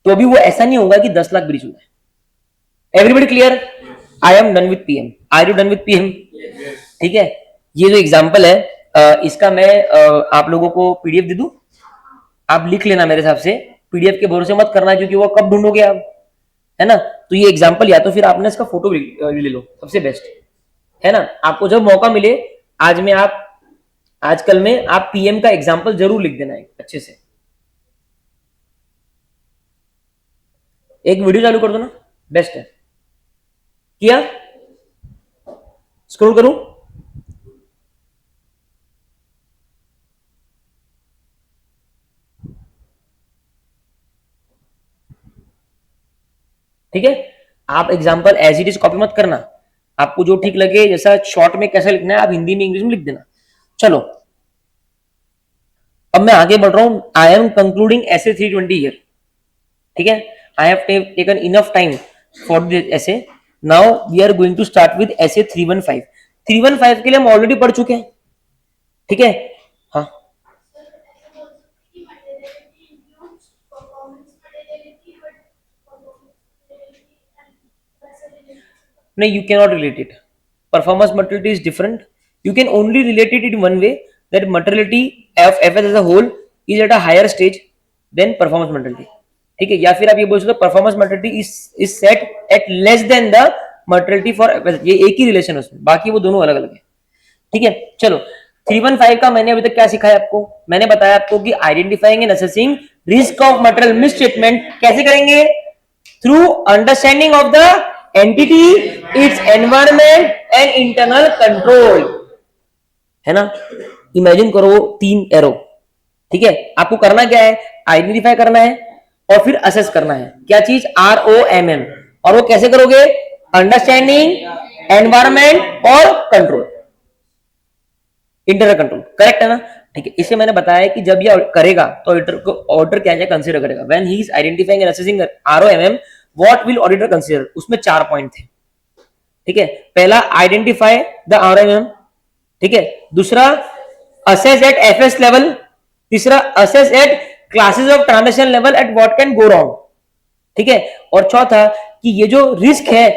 A: तो अभी वो ऐसा नहीं होगा कि 10 लाख ब्रीच हुआ है। Everybody clear? I am done with PM, are you done with PM? ठीक है, ये जो एग्जांपल है इसका मैं आप लोगों को पीडीएफ दे दूं, आप लिख लेना मेरे हिसाब से। पीडीएफ के भरोसे मत करना क्योंकि वो कब ढूंढोगे आप, है ना? तो ये एग्जांपल या तो फिर आपने इसका फोटो ले लो, सबसे बेस्ट है ना। आपको जब मौका मिले आज में आप, आजकल में आप पीएम का एग्जांपल जरूर लिख देना है अच्छे से। एक वीडियो चालू कर दो ना, बेस्ट है। किया? स्क्रॉल करूं? ठीक है, आप example as it is copy मत करना, आपको जो ठीक लगे, जैसा शॉर्ट में कैसे लिखना है आप हिंदी में इंग्लिश में लिख देना। चलो अब मैं आगे बढ़ रहा हूं। I am concluding SA 320 here. ठीक है, I have taken enough time for this SA. Now we are going to start with SA 315। 315 के लिए हम ऑलरेडी पढ़ चुके हैं। ठीक है, हाँ no, you cannot relate it. Performance materiality is different. You can only relate it in one way, that materiality of FS as a whole is at a higher stage than performance materiality. ठीक है, या फिर आप ये बोल सकते हो performance materiality is set at less than the materiality for FS। ये एक ही रिलेशन है उसमें, बाकी वो दोनों अलग अलग है। ठीक है, चलो 315 का मैंने अभी तक क्या सिखाया आपको? मैंने बताया आपको कि identifying and assessing risk of material misstatement कैसे करेंगे? Through understanding of the entity, its environment and internal control, है ना। इमेजिन करो 3 एरो, ठीक है। आपको करना क्या है? आइडेंटिफाई करना है और फिर असेस करना है। क्या चीज? ROMM। और वो कैसे करोगे? अंडरस्टैंडिंग, एनवायरमेंट और कंट्रोल, इंटरनल कंट्रोल, करेक्ट है ना। ठीक है, इसे मैंने बताया कि जब ये करेगा तो ऑडिटर को ऑडिटर क्या क्या कंसीडर करेगा। When he is identifying and assessing ROMM, what will auditor consider? उसमें 4 पॉइंट थे, ठीक है। पहला, आइडेंटिफाई द ROMM, ठीक है। दूसरा, असेस एट FS लेवल। तीसरा, assess at classes of transaction level at what can go wrong, ठीक है। और चौथा, कि ये जो रिस्क है,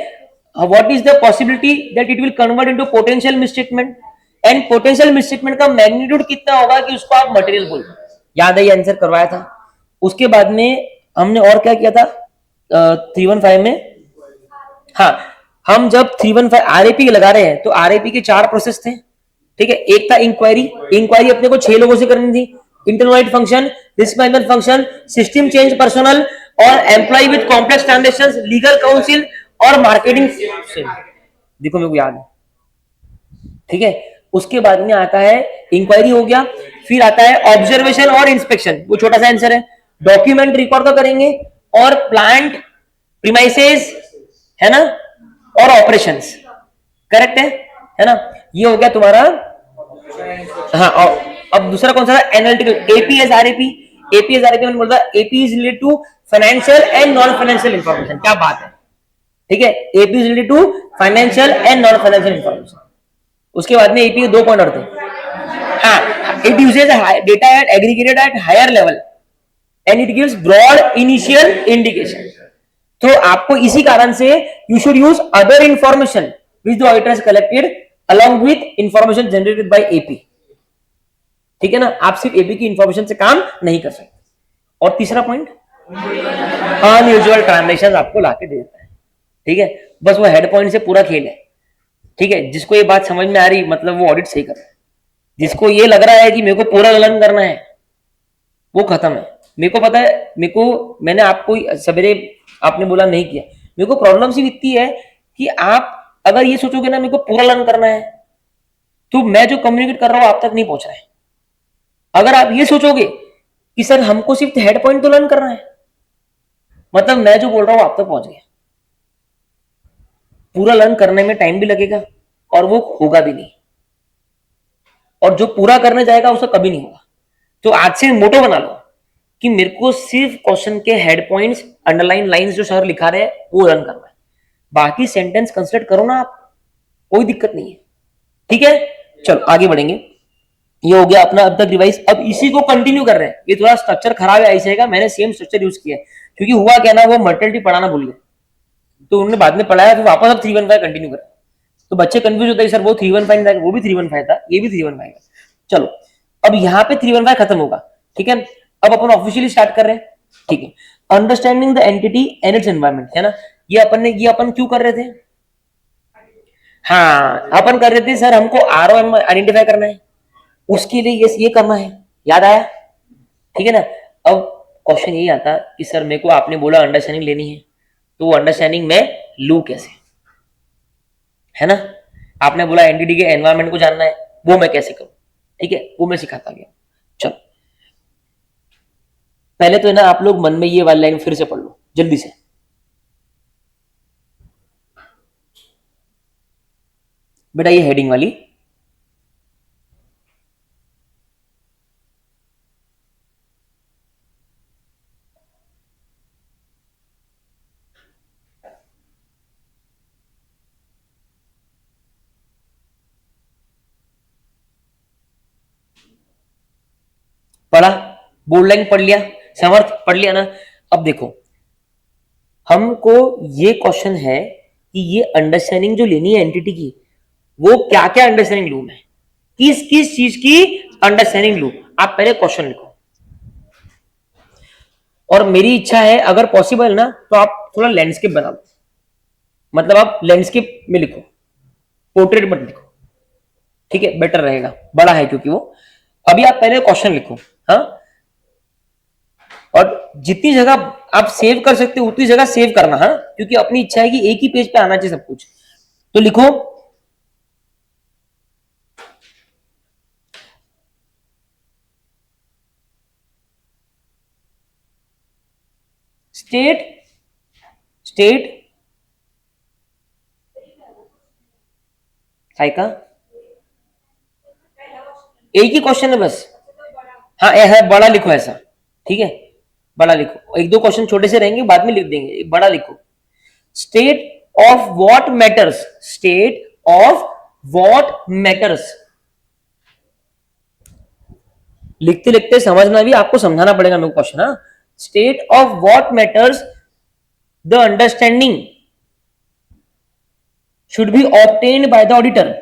A: what is the possibility that it will convert into potential misstatement, and potential misstatement का मैग्नीट्यूड कितना होगा कि उसको आप मटेरियल बोल। याद है, ये आंसर करवाया था। उसके बाद में हमने और क्या किया था 315 में? हाँ, हम जब 315 RAP लगा रहे हैं तो RAP के 4 प्रोसेस थे, ठीक है। एक था इंक्वायरी। इंक्वायरी अपने को 6 लोगों से करनी थी। Internal function, risk management function, system change personnel और employ with complex transactions, legal counsel और मार्केटिंग। देखो मेरे को याद है, ठीक है। उसके बाद में आता है इंक्वायरी, हो गया। फिर आता है ऑब्जर्वेशन और इंस्पेक्शन, वो छोटा सा आंसर है। डॉक्यूमेंट रिकॉर्ड का करेंगे और प्लांट प्रीमाइसेस, है ना, और ऑपरेशंस, करेक्ट है ना। ये हो गया तुम्हारा। हाँ, और अब दूसरा कौन सा था? Analytical, APS RAP। APS RAP मैंने बोला AP is related to financial and non financial information. क्या बात है, ठीक है। AP is related to financial and non financial information. उसके बाद में AP के 2 पॉइंट और थे। हाँ, it uses data at aggregated at higher level and it gives broad initial indication. तो आपको इसी कारण से you should use other information which the auditor has collected along with information generated by AP, ठीक है ना। आप सिर्फ AP की इंफॉर्मेशन से काम नहीं कर सकते। और तीसरा पॉइंट, अनयूजुअल ट्रांजेक्शन आपको लाके दे देता है, ठीक है। बस वो हेड पॉइंट से पूरा खेल है, ठीक है। जिसको ये बात समझ में आ रही, मतलब वो ऑडिट सही कर रहा है। जिसको ये लग रहा है कि मेरे को पूरा लर्न करना है, वो खत्म है। मेरे को पता है, मैंने आपको सवेरे आपने बोला नहीं किया। मेरे को प्रॉब्लम सिर्फ इतनी है कि आप अगर ये सोचोगे ना मेरे को पूरा लर्न करना है, तो मैं जो कम्युनिकेट कर रहा हूं आप तक नहीं पहुंच रहा है। अगर आप ये सोचोगे कि सर हमको सिर्फ हेड पॉइंट तो लर्न करना है, मतलब मैं जो बोल रहा हूं आप तक पहुंच गया। पूरा लर्न करने में टाइम भी लगेगा और वो होगा भी नहीं, और जो पूरा करने जाएगा उसका कभी नहीं होगा। तो आज से मोटो बना लो कि मेरे को सिर्फ क्वेश्चन के हेड पॉइंट्स, अंडरलाइन लाइंस जो सर लिखा रहे हैं वो रन करना है। बाकी सेंटेंस कंसिडर करो ना आप, कोई दिक्कत नहीं है, ठीक है। चलो आगे बढ़ेंगे। ये हो गया अपना अब तक रिवाइज। अब इसी को कंटिन्यू कर रहे हैं। ये थोड़ा स्ट्रक्चर खराब है ऐसे का, मैंने सेम स्ट्रक्चर यूज किया है क्योंकि हुआ क्या ना, वो मर्टलिटी पढ़ाना भूल गए, तो उन्होंने बाद में पढ़ाया, फिर वापस अब 315 कंटिन्यू करा। तो बच्चे कंफ्यूज होते हैं सर वो 315 था, वो भी 315 था, ये भी 315 था। चलो अब यहाँ पे 315 खत्म होगा, ठीक है। अब अपन ऑफिशियली स्टार्ट कर रहे हैं, ठीक है। Understanding the entity and its environment, है ना। ये अपन क्यों कर रहे थे? हाँ, अपन कर रहे थे सर हमको ROM आइडेंटिफाई करना है, उसके लिए ये करना है, याद आया, ठीक है ना। अब क्वेश्चन यही आता कि सर मेरे को आपने बोला अंडरस्टैंडिंग लेनी है, तो वो अंडरस्टैंडिंग में लू कैसे, है ना। आपने बोला एंटिटी के एनवायरमेंट को जानना है, वो मैं कैसे करूं, ठीक है, वो मैं सिखाता गया। चलो पहले तो है ना आप लोग मन में ये वाली लाइन फिर से पढ़ लो जल्दी से। बेटा ये हेडिंग वाली, पढ़ा, बोल्ड लाइन पढ़ लिया, समर्थ पढ़ लिया ना। अब देखो हमको ये क्वेश्चन है कि ये अंडरस्टैंडिंग जो लेनी है एंटिटी की, वो क्या क्या अंडरस्टैंडिंग लूं मैं, किस किस चीज की अंडरस्टैंडिंग लूं। आप पहले क्वेश्चन लिखो, और मेरी इच्छा है अगर पॉसिबल ना तो आप थोड़ा लैंडस्केप बना लो, मतलब आप लैंडस्केप में लिखो, पोर्ट्रेट मत लिखो, ठीक है, बेटर रहेगा, बड़ा है क्योंकि वो। अभी आप पहले क्वेश्चन लिखो, हाँ। और जितनी जगह आप सेव कर सकते हो उतनी जगह सेव करना, हाँ, क्योंकि अपनी इच्छा है कि एक ही पेज पे आना चाहिए सब कुछ। तो लिखो स्टेट स्टेट का एक ही क्वेश्चन है बस। हाँ है, बड़ा लिखो ऐसा, ठीक है, बड़ा लिखो, एक दो क्वेश्चन छोटे से रहेंगे बाद में लिख देंगे, बड़ा लिखो। State of what matters, state of what matters. लिखते लिखते समझना भी आपको, समझाना पड़ेगा मेरे को क्वेश्चन। हाँ, state of what matters the understanding should be obtained by the auditor.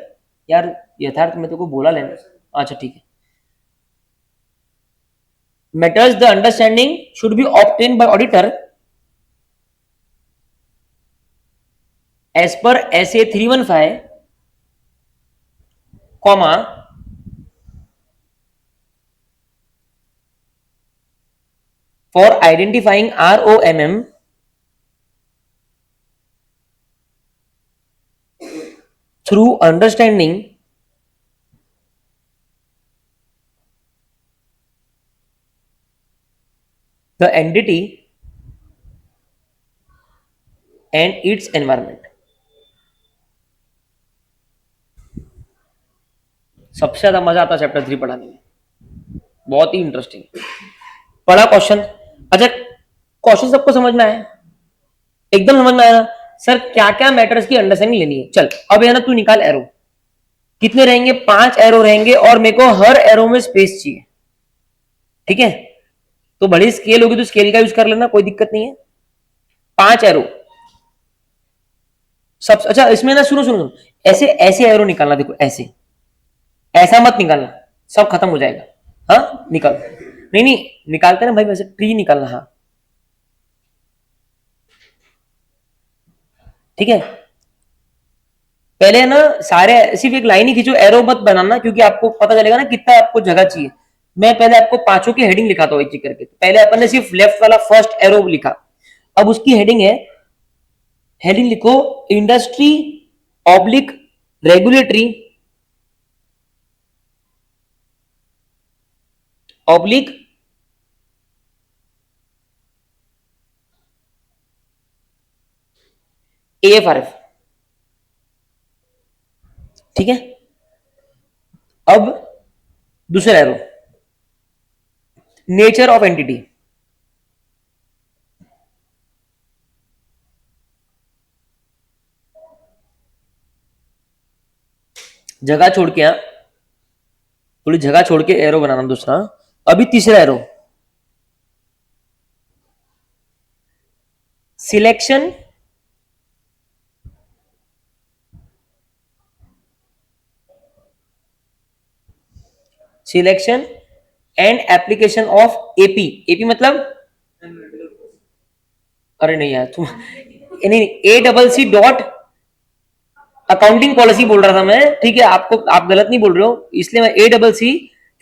A: यार यथार्थ में तो को बोला लेना, अच्छा ठीक है। Matters the understanding should be obtained by auditor as per SA 315, comma for identifying ROMM through understanding the entity and its environment। सबसे ज्यादा मजा आता है चैप्टर 3 पढ़ाने में, बहुत ही इंटरेस्टिंग पढ़ा क्वेश्चन। अच्छा, क्वेश्चन सबको समझ में आया, एकदम समझ में आया ना? सर क्या क्या मैटर्स की अंडरस्टैंडिंग लेनी है। चल अब है ना, तू निकाल एरो, कितने रहेंगे, 5 एरो रहेंगे, और मेरे को हर एरो में स्पेस चाहिए, ठीक है। तो बड़ी स्केल होगी तो स्केल का यूज कर लेना, कोई दिक्कत नहीं है। 5 एरो सब। अच्छा इसमें ना, सुनो सुनो सुनो, ऐसे ऐसे एरो निकालना, देखो ऐसे, ऐसा मत निकालना, सब खत्म हो जाएगा। हाँ निकाल, नहीं नहीं निकालते ना भाई, वैसे ट्री निकालना, हाँ ठीक है। पहले ना सारे सिर्फ एक लाइन ही खींचो, एरो मत बनाना, क्योंकि आपको पता चलेगा ना कितना आपको जगह चाहिए। मैं पहले आपको पांचों की हेडिंग लिखाता हूँ एक एक करके। पहले अपन ने सिर्फ लेफ्ट वाला फर्स्ट एरो लिखा, अब उसकी हेडिंग है, हेडिंग लिखो industry oblique regulatory oblique AFRF, ठीक है। अब दूसरा एरो, नेचर ऑफ एंटिटी, जगह छोड़ के, यहां थोड़ी जगह छोड़ के एरो बनाना दूसरा। अभी तीसरा arrow, selection selection and application of AP. AP मतलब, अरे नहीं यार तुम, नहीं ACC डॉट अकाउंटिंग पॉलिसी बोल रहा था मैं, ठीक है। आपको, आप गलत नहीं बोल रहे हो, इसलिए मैं ACC,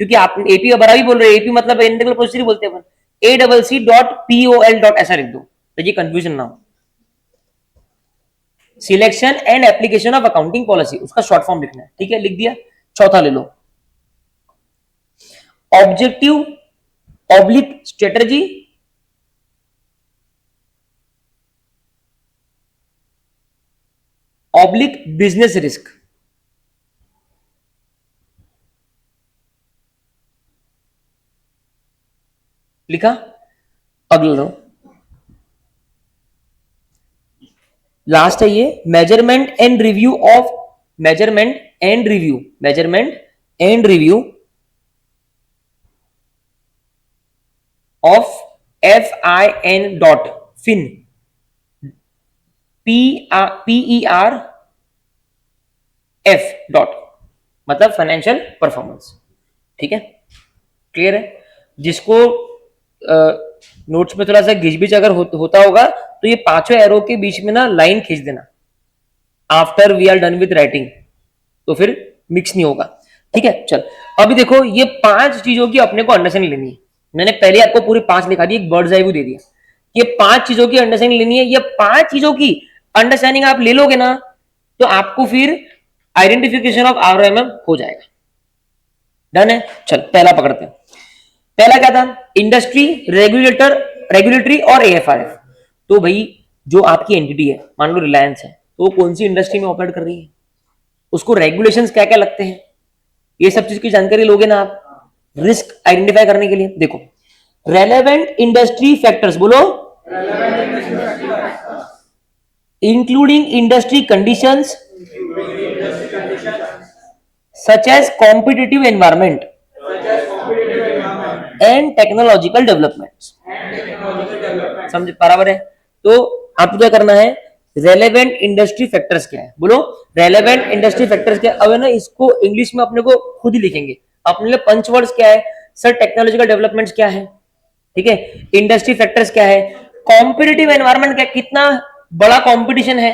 A: क्योंकि आप एपी बराबर ही बोल रहे हो, एपी मतलब इंटीग्रल प्रोसीजर बोलते हैं अपन। ACC डॉट POL डॉट ऐसा लिख दो ताकि कंफ्यूजन ना हो। Selection and application of accounting policy, उसका शॉर्ट फॉर्म लिखना है, ठीक है, लिख दिया। चौथा ले लो, objective oblique strategy oblique business risk, लिखा। अगला लो, लास्ट है ये, measurement and review of, measurement and review, measurement and review of FIN dot fin, PERF dot, मतलब फाइनेंशियल परफॉर्मेंस, ठीक है। क्लियर है? जिसको नोट्स में थोड़ा सा घिचबिच अगर होता होगा तो ये पांचों एरो के बीच में ना लाइन खींच देना after we are done with writing, तो फिर मिक्स नहीं होगा, ठीक है। चल अभी देखो, ये 5 चीजों की अपने को अंडरस्टैंडिंग लेनी है, मैंने पहले आपको पूरी 5 लिखा दी, एक बर्ड्स आई व्यू दे दिया। ये 5 चीजों की अंडरस्टैंडिंग लेनी है, ये 5 चीजों की अंडरस्टैंडिंग आप ले लोगे ना तो आपको फिर आइडेंटिफिकेशन ऑफ आरओएमएम हो जाएगा। डन है। चल पहला पकड़ते हैं। पहला क्या था? इंडस्ट्री, रेगुलेटर, रेगुलेटरी और एएफआरएफ। तो भाई जो आपकी एंटिटी है, मान लो रिलायंस है, तो वो कौन सी इंडस्ट्री में ऑपरेट कर रही है, उसको रेगुलेशंस क्या क्या लगते हैं, ये सब चीज की जानकारी लोगे ना आप रिस्क आइडेंटिफाई करने के लिए। देखो रेलेवेंट इंडस्ट्री फैक्टर्स, बोलो, including industry conditions such as competitive environment and technological developments. समझ बराबर है? तो आपको क्या करना है, रेलेवेंट इंडस्ट्री फैक्टर्स क्या है, बोलो रेलेवेंट इंडस्ट्री फैक्टर्स क्या है। अब है ना इसको इंग्लिश में अपने को खुद ही लिखेंगे, अपने लिए पंच वर्ड्स क्या है सर, टेक्नोलॉजिकल डेवलपमेंट्स क्या है, ठीक है, इंडस्ट्री फैक्टर्स क्या है, कॉम्पिटिटिव एनवायरमेंट क्या, कितना बड़ा कॉम्पिटिशन है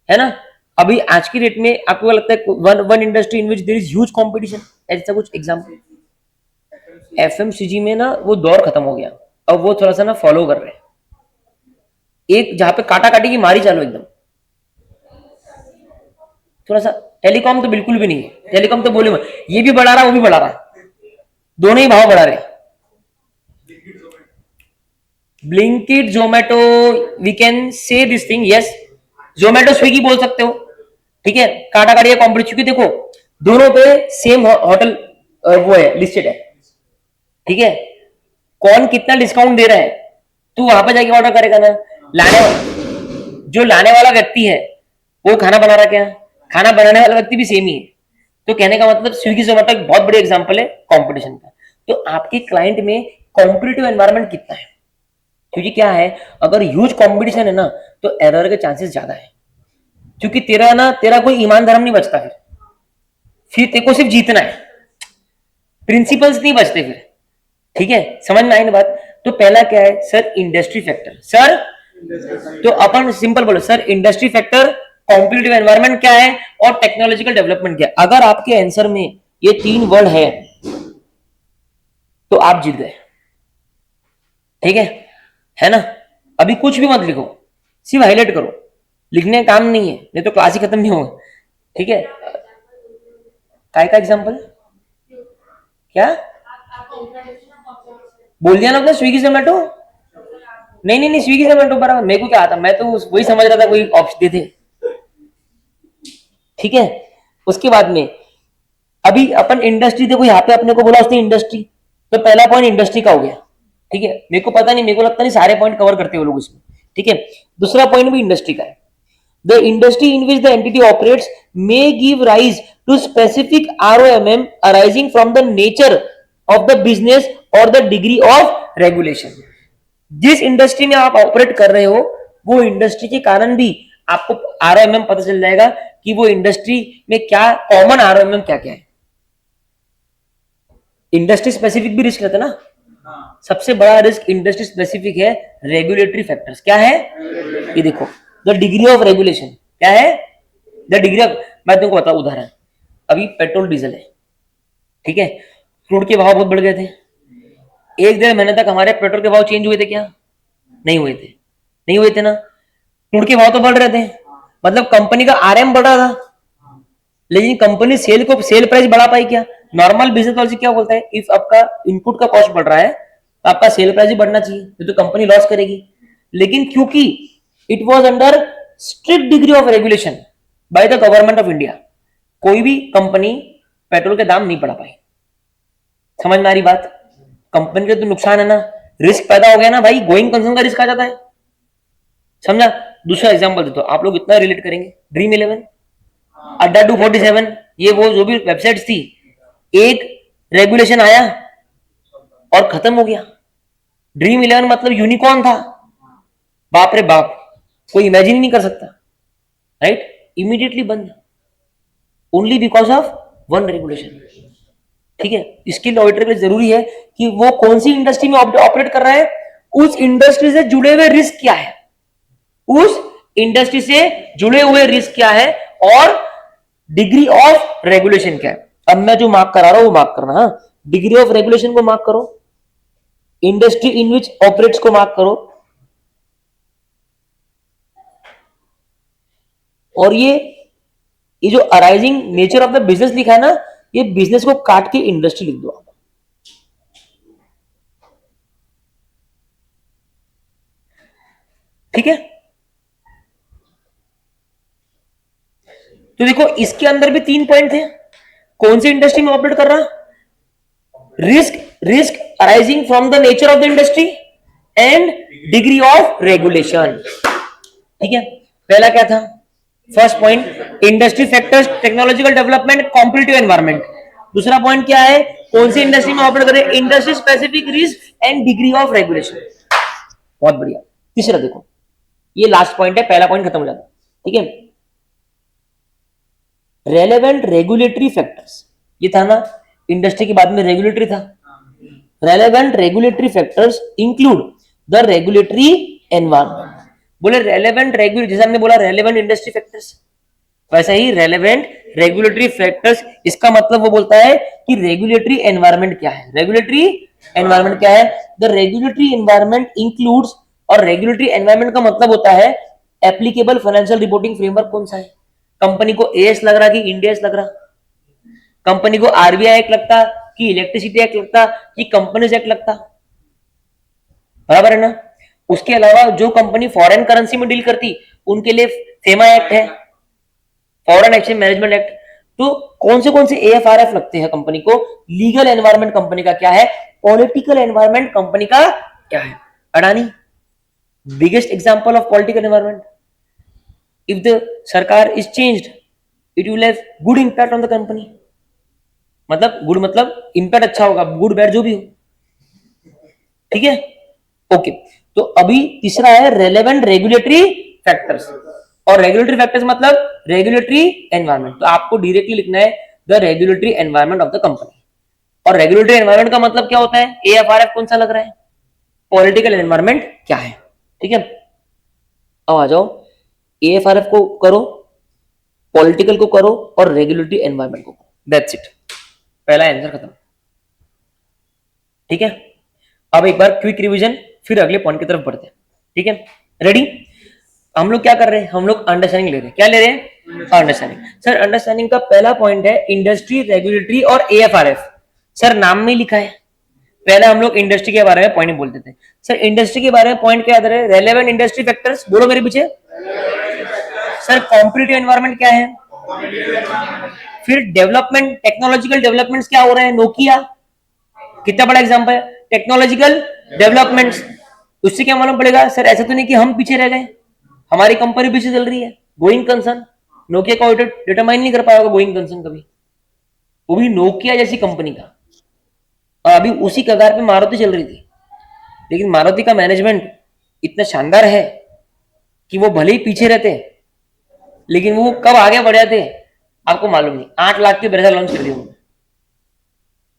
A: ना। अभी आज की डेट में आपको लगता है one industry in which there is huge competition, ऐसा कुछ एग्जांपल? एफएमसीजी में ना वो दौर खत्म हो गया, अब वो थोड़ा सा ना फॉलो कर रहे हैं, एक जहां पे काटा काटी की मारी चालू एकदम, थोड़ा सा। टेलीकॉम तो बिल्कुल भी नहीं है, टेलीकॉम तो बोले ये भी बढ़ा रहा वो भी बढ़ा रहा, दोनों ही भाव बढ़ा रहे। Blinkit, Zomato, we can say this thing, yes, Zomato Swiggy बोल सकते हो, ठीक है, काटा काटी कॉम्पिटिशन, क्योंकि देखो दोनों पे सेम होटल वो है, लिस्टेड है, ठीक है, कौन कितना डिस्काउंट दे रहा है तू वहां पे जाके ऑर्डर करेगा ना। जो लाने वाला व्यक्ति है वो खाना बना रहा, क्या खाना बनाने वाला व्यक्ति भी सेम ही है। तो कहने का मतलब स्विगी जोमेटो एक बहुत बड़ी एग्जांपल है कंपटीशन का। तो आपके क्लाइंट में कॉम्पिटिटिव एनवायरनमेंट कितना है, क्योंकि क्या है अगर ह्यूज कंपटीशन है ना तो एरर के चांसेस ज्यादा है, क्योंकि तेरा कोई ईमान धर्म नहीं बचता, फिर तेरे को सिर्फ जीतना है, प्रिंसिपल्स नहीं बचते फिर, ठीक है, समझ में आई ना बात। तो पहला क्या है सर, इंडस्ट्री फैक्टर। सर तो अपन सिंपल बोलो sir, industry factor, competitive environment क्या है और टेक्नोलॉजिकल डेवलपमेंट क्या है। अगर आपके आंसर में ये 3 वर्ड है तो आप जीत गए, ठीक है ना। अभी कुछ भी मत लिखो, सिर्फ हाईलाइट करो, लिखने का काम नहीं है, नहीं तो क्लास ही खत्म नहीं होगा, ठीक है। काय का एग्जांपल क्या बोल दिया ना आपने, स्विगी जोमेटो? नहीं स्विगी जोमेटो बराबर, मेरे को क्या आता, मैं तो वही समझ रहा था कोई ऑप्शन देते, ठीक है। उसके बाद में अभी अपन इंडस्ट्री, देखो यहाँ पे अपने को बोला उसने इंडस्ट्री, तो पहला पॉइंट इंडस्ट्री का हो गया, ठीक है। मेरे को पता नहीं, मेरे को लगता नहीं सारे पॉइंट कवर करते हो लोग इसमें, ठीक है। दूसरा पॉइंट भी इंडस्ट्री का है, the industry in which the entity operates may give rise to specific ROMM arising from the nature of the business और द डिग्री ऑफ रेगुलेशन। जिस इंडस्ट्री में आप ऑपरेट कर रहे हो वो इंडस्ट्री के कारण भी आपको आरओएमएम पता चल जाएगा कि वो इंडस्ट्री में क्या कॉमन आरओएमएम क्या क्या है। इंडस्ट्री स्पेसिफिक भी रिस्क रहता है ना, सबसे बड़ा रिस्क इंडस्ट्री स्पेसिफिक है रेगुलेटरी फैक्टर्स। क्या है ये देखो, द डिग्री ऑफ रेगुलेशन क्या है, द डिग्री ऑफ, मैं तुमको बताऊं उदाहरण, अभी पेट्रोल डीजल है, ठीक है, क्रूड के भाव बहुत बढ़ गए थे, 1-1.5 महीने तक हमारे पेट्रोल के भाव चेंज हुए थे क्या? नहीं हुए थे ना। क्रूड के भाव तो बढ़ रहे थे, मतलब कंपनी का आरएम बढ़ रहा था, लेकिन कंपनी सेल प्राइस बढ़ा पाई क्या? नॉर्मल बिजनेस पॉलिसी क्या बोलता है, इफ आपका इनपुट का कॉस्ट बढ़ रहा है तो आपका सेल प्राइस भी बढ़ना चाहिए, तो कंपनी लॉस करेगी। लेकिन क्योंकि it was under strict degree of regulation by the government of India, कोई भी कंपनी पेट्रोल के दाम नहीं बढ़ा पाई। समझ में आ रही बात? कंपनी का तो नुकसान है ना, रिस्क पैदा हो गया ना भाई, गोइंग कंसर्न का रिस्क आ जाता है, समझा। दूसरा एग्जांपल देता हूं, आप लोग इतना रिलेट करेंगे, ड्रीम 11, अड्डा 247, ये वो जो भी वेबसाइट्स थी, एक रेगुलेशन आया और खत्म हो गया। ड्रीम 11 मतलब यूनिकॉर्न था, बाप रे बाप, कोई इमेजिन ही नहीं कर सकता, राइट, इमीडिएटली बंद, only because of one regulation, ठीक है। इसके लिए ऑडिटर के लिए जरूरी है कि वो कौन सी इंडस्ट्री में ऑपरेट कर रहा है, उस इंडस्ट्री से जुड़े हुए रिस्क क्या है, उस इंडस्ट्री से जुड़े हुए रिस्क क्या है और डिग्री ऑफ रेगुलेशन क्या है। अब मैं जो मार्क करा रहा हूं वो मार्क करना, हाँ, डिग्री ऑफ रेगुलेशन को मार्क करो, इंडस्ट्री इन विच ऑपरेट्स को मार्क करो, और ये जो arising nature of the business लिखा है ना, ये बिजनेस को काट के इंडस्ट्री लिख दो आप। ठीक है, तो देखो इसके अंदर भी 3 पॉइंट थे। कौन सी इंडस्ट्री में ऑपरेट कर रहा, risk arising from the nature of the industry and degree of regulation. ठीक है, पहला क्या था, first point industry factors, technological development, competitive environment. दूसरा पॉइंट क्या है, कौन सी इंडस्ट्री में ऑपरेट करें, industry specific risk and degree of regulation. बहुत बढ़िया। तीसरा देखो, ये लास्ट पॉइंट है, पहला पॉइंट खत्म हो जाता है। ठीक है, रेलेवेंट रेगुलेटरी फैक्टर्स, ये था ना इंडस्ट्री के बाद में रेगुलेटरी था। Relevant regulatory factors include the regulatory environment. बोले रेलेवेंट रेगुलेटरी, जैसे हमने बोला रेलेवेंट इंडस्ट्री फैक्टर्स, वैसा ही रेलेवेंट रेगुलेटरी फैक्टर्स, इसका मतलब वो बोलता है कि रेगुलेटरी एनवायरमेंट क्या है। रेगुलेटरी एनवायरमेंट क्या है, द रेगुलेटरी एनवायरमेंट इंक्लूड्स, और रेगुलेटरी एनवायरमेंट का मतलब होता है एप्लीकेबल फाइनेंशियल रिपोर्टिंग फ्रेमवर्क कौन सा है। कंपनी को एएस लग रहा कि इंडियस लग रहा, कंपनी को आरबीआई एक्ट लगता कि इलेक्ट्रिसिटी एक्ट लगता कि कंपनीज एक्ट लगता, बराबर है ना। उसके अलावा जो कंपनी फॉरेन करेंसी में डील करती उनके लिए फेमा एक्ट है, फॉरेन एक्सचेंज मैनेजमेंट एक्ट। तो कौन से एएफआरएफ लगते हैं कंपनी को, लीगल एनवायरमेंट कंपनी का क्या है, पॉलिटिकल एनवायरमेंट कंपनी का क्या है। Adani biggest example of political environment. If the सरकार is changed it will have good impact on the company, मतलब गुड मतलब इंपैक्ट अच्छा होगा, गुड बैड जो भी हो। ठीक है, ओके। तो अभी तीसरा है रेलेवेंट रेगुलेटरी फैक्टर्स, और रेगुलेटरी फैक्टर्स मतलब रेगुलेटरी एनवायरमेंट। तो आपको डायरेक्टली लिखना है the regulatory environment of the company. और रेगुलेटरी एनवायरमेंट का मतलब क्या होता है, एएफआरएफ कौन सा लग रहा है, पॉलिटिकल एनवायरमेंट क्या है। ठीक है, अब आ जाओ, एएफआरएफ को करो, पॉलिटिकल को करो और रेगुलेटरी एनवायरमेंट को करो, दैट्स इट, पहला आंसर खत्म। ठीक है, अब एक बार क्विक रिवीजन, फिर अगले पॉइंट की तरफ बढ़ते हैं। ठीक है, रेडी। हम लोग क्या कर रहे हैं, हम लोग अंडरस्टैंडिंग ले रहे हैं। क्या ले रहे हैं, अंडरस्टैंडिंग। सर अंडरस्टैंडिंग का पहला पॉइंट है इंडस्ट्री, रेगुलेटरी और एएफआरएफ। सर नाम में लिखा है, पहले हम लोग इंडस्ट्री के बारे में पॉइंट बोलते थे। सर इंडस्ट्री के बारे में पॉइंट क्या है, रेलेवेंट इंडस्ट्री फैक्टर्स, बोलो मेरे पीछे। सर कॉम्पिटिटिव एनवायरमेंट क्या है, फिर डेवलपमेंट, टेक्नोलॉजिकल डेवलपमेंट्स क्या हो रहे हैं, नोकिया कितना बड़ा एग्जांपल है, टेक्नोलॉजिकल डेवलपमेंट्स। उससे क्या मालूम पड़ेगा, सर ऐसा तो नहीं कि हम पीछे रह गए, हमारी कंपनी पीछे चल रही है। गोइंग कंसर्न, नोकिया का ऑडिट डिटरमाइन नहीं कर पाएगा गोइंग कंसर्न कभी, वो भी नोकिया जैसी कंपनी का। और अभी उसी कगार पे मारुति चल रही थी, लेकिन मारुति का मैनेजमेंट इतना शानदार है कि वो भले ही पीछे रहते लेकिन वो कब आगे बढ़ जाते आपको मालूम नहीं। 8 लाख की ब्रेजा लॉन्च कर दी उन्होंने,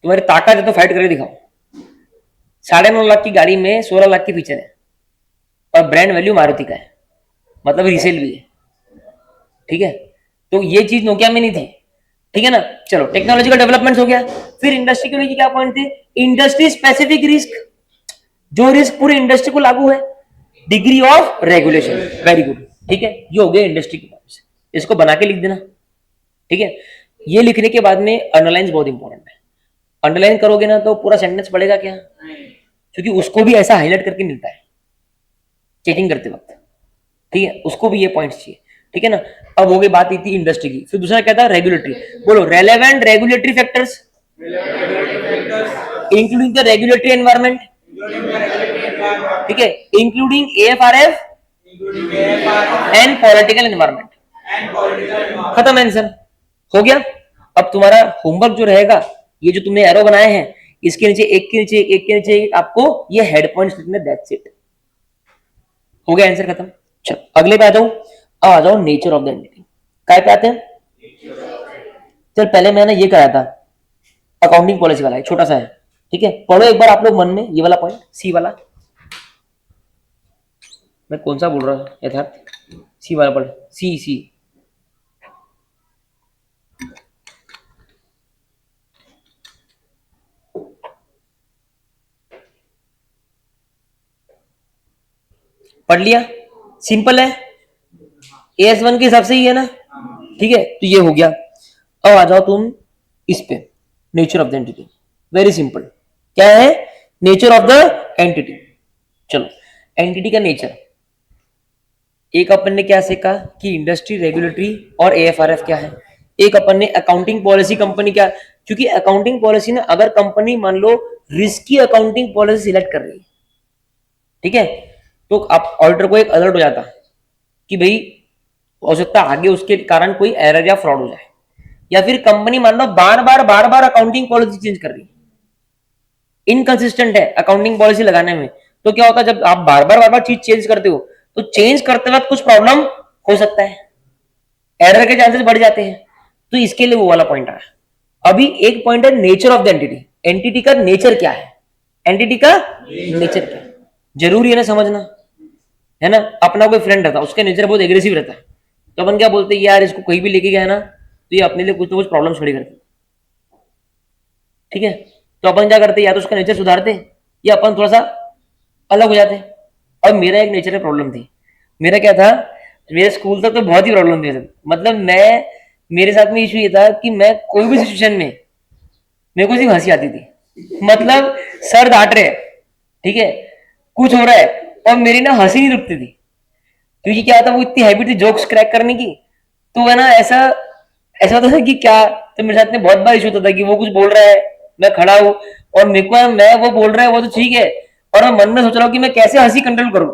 A: तुम्हारी ताकत है तो फाइट करके दिखाओ। 9.5 लाख की गाड़ी में 16 लाख की फीचर है और ब्रांड वैल्यू मारुति का है, मतलब रीसेल भी है। ठीक है, तो ये चीज नोकिया में नहीं थी। ठीक है ना, चलो टेक्नोलॉजिकल डेवलपमेंट हो गया। फिर इंडस्ट्री के लिए क्या पॉइंट थे, इंडस्ट्री स्पेसिफिक रिस्क, जो रिस्क पूरी इंडस्ट्री को लागू है, degree of regulation, very good. ठीक है, ये हो गया इंडस्ट्री के पॉइंट्स, इसको बना के लिख देना। ठीक है, ये लिखने के बाद में अंडरलाइन बहुत इंपॉर्टेंट है। अंडरलाइन करोगे ना तो पूरा सेंटेंस पढ़ेगा क्या, क्योंकि उसको भी ऐसा हाईलाइट करके मिलता है चेकिंग करते वक्त। ठीक है, उसको भी ये पॉइंट्स चाहिए। ठीक है ना, अब हो गई बात थी इंडस्ट्री की। फिर दूसरा क्या था, रेगुलेटरी। बोलो relevant regulatory factors including the regulatory environment. ठीक है, इंक्लूडिंग एएफआरएफ एंड पॉलिटिकल एनवायरमेंट। खत्म आंसर, हो गया। अब तुम्हारा होमवर्क जो रहेगा, ये जो तुमने एरो बनाए हैं, इसके नीचे एक के नीचे एक के नीचे एक आपको ये हेड पॉइंट्स लिखने, दैट्स इट, हो गया आंसर खत्म। चलो अगले पे आ जाओ, अब आ जाओ नेचर ऑफ द एंटिटी। काय पे आते हैं, चल पहले मैंने ये कराया था अकाउंटिंग पॉलिसी वाला है, छोटा सा है। ठीक है, पढ़ो एक बार आप लोग मन में ये वाला पॉइंट, सी वाला। मैं कौन सा बोल रहा हूँ यथार्थ, सी वाला पढ़, सी सी। पढ़ लिया, सिंपल है, AS1 के हिसाब से ही है ना, ठीक है। तो ये हो गया। अब आ जाओ तुम इस पे, nature of the entity. Very simple, क्या है नेचर ऑफ द एंटिटी। चलो, एंटिटी का नेचर, एक अपन ने क्या सीखा कि इंडस्ट्री रेगुलेटरी और AFRF क्या है, एक अपन ने अकाउंटिंग पॉलिसी कंपनी क्या, क्योंकि अकाउंटिंग पॉलिसी ना, अगर कंपनी मान लो रिस्की अकाउंटिंग पॉलिसी सिलेक्ट कर रही है, ठीक है, तो आप ऑडिटर को एक अलर्ट हो जाता कि भाई हो सकता है आगे उसके कारण कोई एरर या फ्रॉड हो जाए, या फिर कंपनी मान लो बार बार अकाउंटिंग पॉलिसी चेंज कर रही है, इनकंसिस्टेंट है अकाउंटिंग पॉलिसी लगाने में, तो क्या होता है जब आप बार बार चीज चेंज करते हो, तो चेंज करते वक्त कुछ प्रॉब्लम हो सकता है, एरर के चांसेस बढ़ जाते हैं। तो इसके लिए वो वाला पॉइंट आ रहा है। अभी एक पॉइंट है nature of the entity, entity का नेचर क्या है, एंटिटी का नेचर क्या है, जरूरी है ना समझना, है ना। अपना कोई फ्रेंड रहता है, उसका नेचर बहुत एग्रेसिव रहता है, तो अपन क्या बोलते हैं, यार इसको कहीं भी लेके गया ना तो ये अपने लिए कुछ ना कुछ प्रॉब्लम खड़ी करते, ठीक है। तो अपन क्या करते हैं, या तो उसका नेचर सुधारते या अपन थोड़ा सा अलग हो जाते। और मेरा एक नेचर में प्रॉब्लम थी, मेरा क्या था, मेरे स्कूल तक तो बहुत ही प्रॉब्लम थी, मतलब मैं, मेरे साथ में इशू ये था कि मैं कोई भी सिचुएशन में मेरे को सिर्फ हंसी आती थी, मतलब सर डांट रहे, ठीक है, कुछ हो रहा है और मेरी ना हंसी नहीं रुकती थी, क्योंकि क्या था वो इतनी हैबिट थी जोक्स क्रैक करने की, तो है ना ऐसा ऐसा होता था कि क्या, तो मेरे साथ में बहुत बार इशू होता था कि वो कुछ बोल रहा है, मैं खड़ा हूं और मेरे को मैं, वो बोल रहा है वो तो ठीक है, और मैं मन में सोच रहा हूँ कि मैं कैसे हंसी कंट्रोल करूं,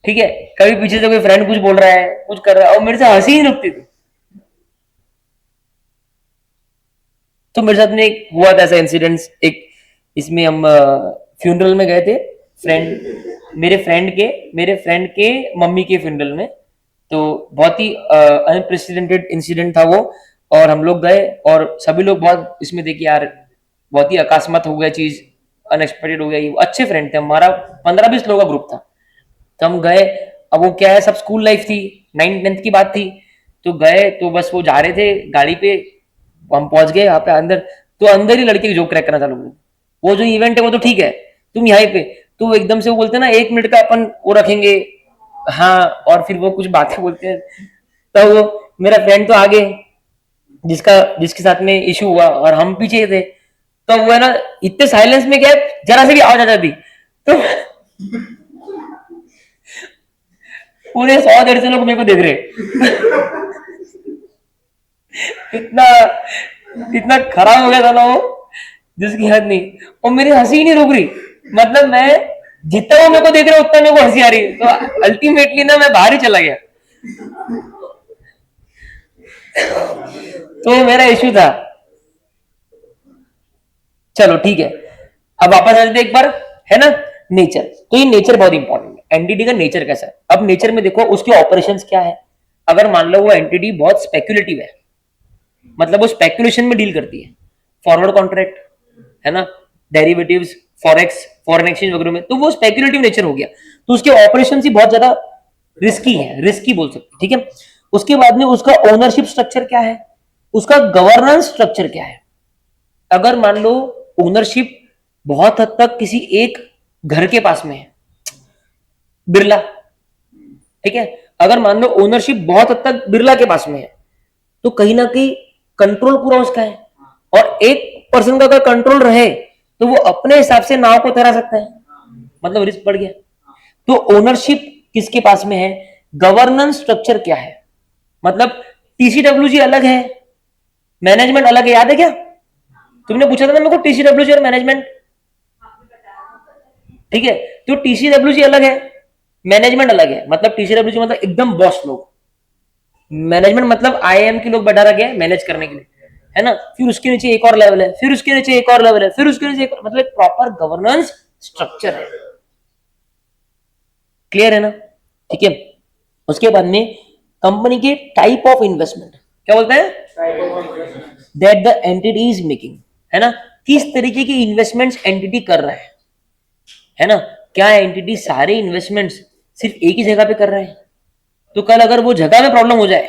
A: ठीक है। कभी पीछे से कोई फ्रेंड कुछ बोल रहा है, कुछ कर रहा है और मेरे से हंसी ही नहीं रुकती थी। तो मेरे साथ में एक हुआ था ऐसा इंसिडेंस, एक इसमें हम फ्यूनरल में गए थे, फ्रेंड, मेरे फ्रेंड के मम्मी के फ्यूनरल में, तो बहुत ही अनप्रेसिडेंटेड इंसिडेंट था वो, और हम लोग गए और सभी लोग बहुत इसमें थे कि यार बहुत ही अकस्मात हो गया चीज, अनएक्सपेक्टेड हो गया, ये अच्छे फ्रेंड थे, हमारा 15-20 लोगों का ग्रुप था। तो हम गए, अब वो क्या है, सब स्कूल लाइफ थी, 9th-10th की बात थी, तो गए, तो बस वो जा रहे थे गाड़ी पे, हम पहुंच गए वहां पे अंदर, तो अंदर ही लड़के जोक क्रैक करना चालू कर, वो जो इवेंट है वो तो ठीक है, तुम यहाँ पे, तो वो एकदम से वो बोलते हैं ना 1 मिनट का अपन वो रखेंगे, हाँ, और फिर वो कुछ बातें बोलते हैं, तो वो मेरा फ्रेंड तो आगे, जिसके साथ में इशू हुआ, और हम पीछे थे, तो वो है ना इतने साइलेंस में क्या है, जरा से भी आवाज आ जाती, तो पूरे 100-150 लोग मेरे को देख रहे इतना इतना खराब हो गया था ना वो, जिसकी हद नहीं, और मेरी हंसी ही नहीं रुक रही, मतलब मैं जितना वो मेरे को देख रहा उतना मेरे को हंसी आ रही, तो अल्टीमेटली ना मैं बाहर ही चला गया। तो मेरा इश्यू था। चलो ठीक है, अब वापस आ जाते एक बार, है ना, नेचर। तो ये नेचर बहुत इंपॉर्टेंट है, एंटिटी का नेचर कैसा है। अब नेचर में देखो उसके ऑपरेशंस क्या है, अगर मान लो वो एंटिटी बहुत स्पेक्युलेटिव है, मतलब वो स्पेकुलेशन में डील करती है, फॉरवर्ड कॉन्ट्रैक्ट, है ना, डेरिवेटिव्स, फॉरेक्स, फॉरेन एक्सचेंज वगैरह में, तो वो स्पेकुलेटिव नेचर हो गया, तो उसके ऑपरेशन ही बहुत ज्यादा रिस्की है, रिस्की बोल सकते, ठीक है। उसके बाद में उसका ओनरशिप स्ट्रक्चर क्या है, उसका गवर्नेंस स्ट्रक्चर क्या है। अगर मान लो ओनरशिप बहुत हद तक किसी एक घर के पास में है, बिरला, ठीक है, अगर मान लो ओनरशिप बहुत हद तक बिरला के पास में है, तो कहीं ना कहीं कंट्रोल पूरा उसका है, और एक पर्सन का अगर कंट्रोल रहे तो वो अपने हिसाब से नाव को तैरा सकता है, मतलब रिस्क बढ़ गया। तो ओनरशिप किसके पास में है, गवर्नेंस स्ट्रक्चर क्या है, मतलब TCWG अलग है, मैनेजमेंट अलग है, याद है क्या, तुमने पूछा था ना मेरे को TCWG और मैनेजमेंट, ठीक है। तो TCWG अलग है, मैनेजमेंट अलग है, मतलब TCWG मतलब एकदम बॉस लोग, मैनेजमेंट मतलब IIM के लोग बैठा रखे हैं मैनेज करने के लिए, है ना, फिर उसके नीचे एक और लेवल है, फिर उसके नीचे एक और लेवल है, फिर उसके नीचे एक, मतलब एक प्रॉपर गवर्नेंस स्ट्रक्चर है, क्लियर है ना, ठीक है। उसके बाद में कंपनी के टाइप ऑफ इन्वेस्टमेंट क्या बोलते हैं, that the entity is making, है ना, किस तरीके की इन्वेस्टमेंट्स एंटिटी कर रहा है ना, क्या एंटिटी सारे इन्वेस्टमेंट्स सिर्फ एक ही जगह पे कर रहा है, तो कल अगर वो जगह में प्रॉब्लम हो जाए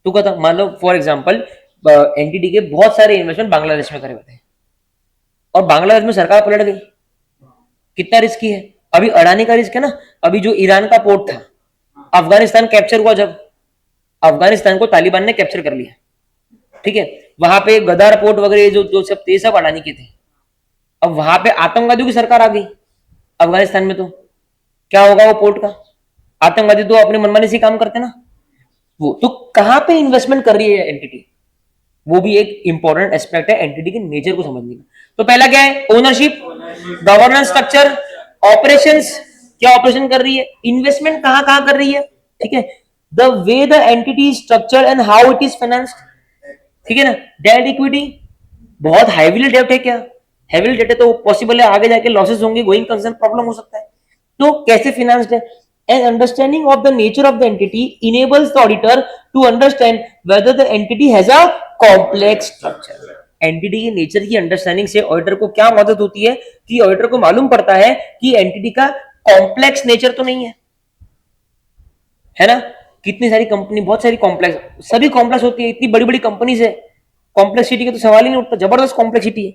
A: तो कहता, मान लो फॉर एग्जांपल एनटीटी के बहुत सारे इन्वेस्टमेंट बांग्लादेश में करे हुए थे और बांग्लादेश में सरकार पलट गई, कितना रिस्की है, अभी अडानी का रिस्क है ना, अभी जो ईरान का पोर्ट था, अफगानिस्तान कैप्चर हुआ, जब अफगानिस्तान को तालिबान ने कैप्चर कर लिया, ठीक है, वहां पे गदार पोर्ट वगैरह जो जो सब थे सब अडानी के थे। अब वहां पे आतंकवादियों की सरकार आ गई अफगानिस्तान में, तो क्या होगा वो पोर्ट का? आतंकवादी तो अपने मनमानी से काम करते ना। वो तो कहां पे इन्वेस्टमेंट कर रही है एंटिटी, वो भी एक इंपॉर्टेंट एस्पेक्ट है एंटिटी के नेचर को समझने का। तो पहला क्या है? ओनरशिप, गवर्नेंस स्ट्रक्चर, ऑपरेशंस, क्या ऑपरेशन कर रही है, इन्वेस्टमेंट कहां कहां कर रही है, ठीक है, the way the entity structure and how it is financed, ठीक है ना, डेट इक्विटी, बहुत हैवीली डेट है क्या, हैवीली डेट है तो पॉसिबल है आगे जाके लॉसेस होंगे, गोइंग कंसर्न प्रॉब्लम हो सकता है, तो कैसे फाइनेंस्ड है। An understanding of the nature of the entity enables the auditor to understand whether the entity has a complex structure. Entity के नेचर की अंडरस्टैंडिंग से ऑडिटर को क्या मदद होती है कि ऑडिटर को मालूम पड़ता है कि एंटिटी का कॉम्प्लेक्स नेचर तो नहीं है ना। कितनी सारी कंपनी, बहुत सारी कॉम्प्लेक्स, सभी कॉम्प्लेक्स होती है, इतनी बड़ी बड़ी कंपनीज है, कॉम्प्लेक्सिटी का तो सवाल ही नहीं उठता, जबरदस्त कॉम्प्लेक्सिटी है।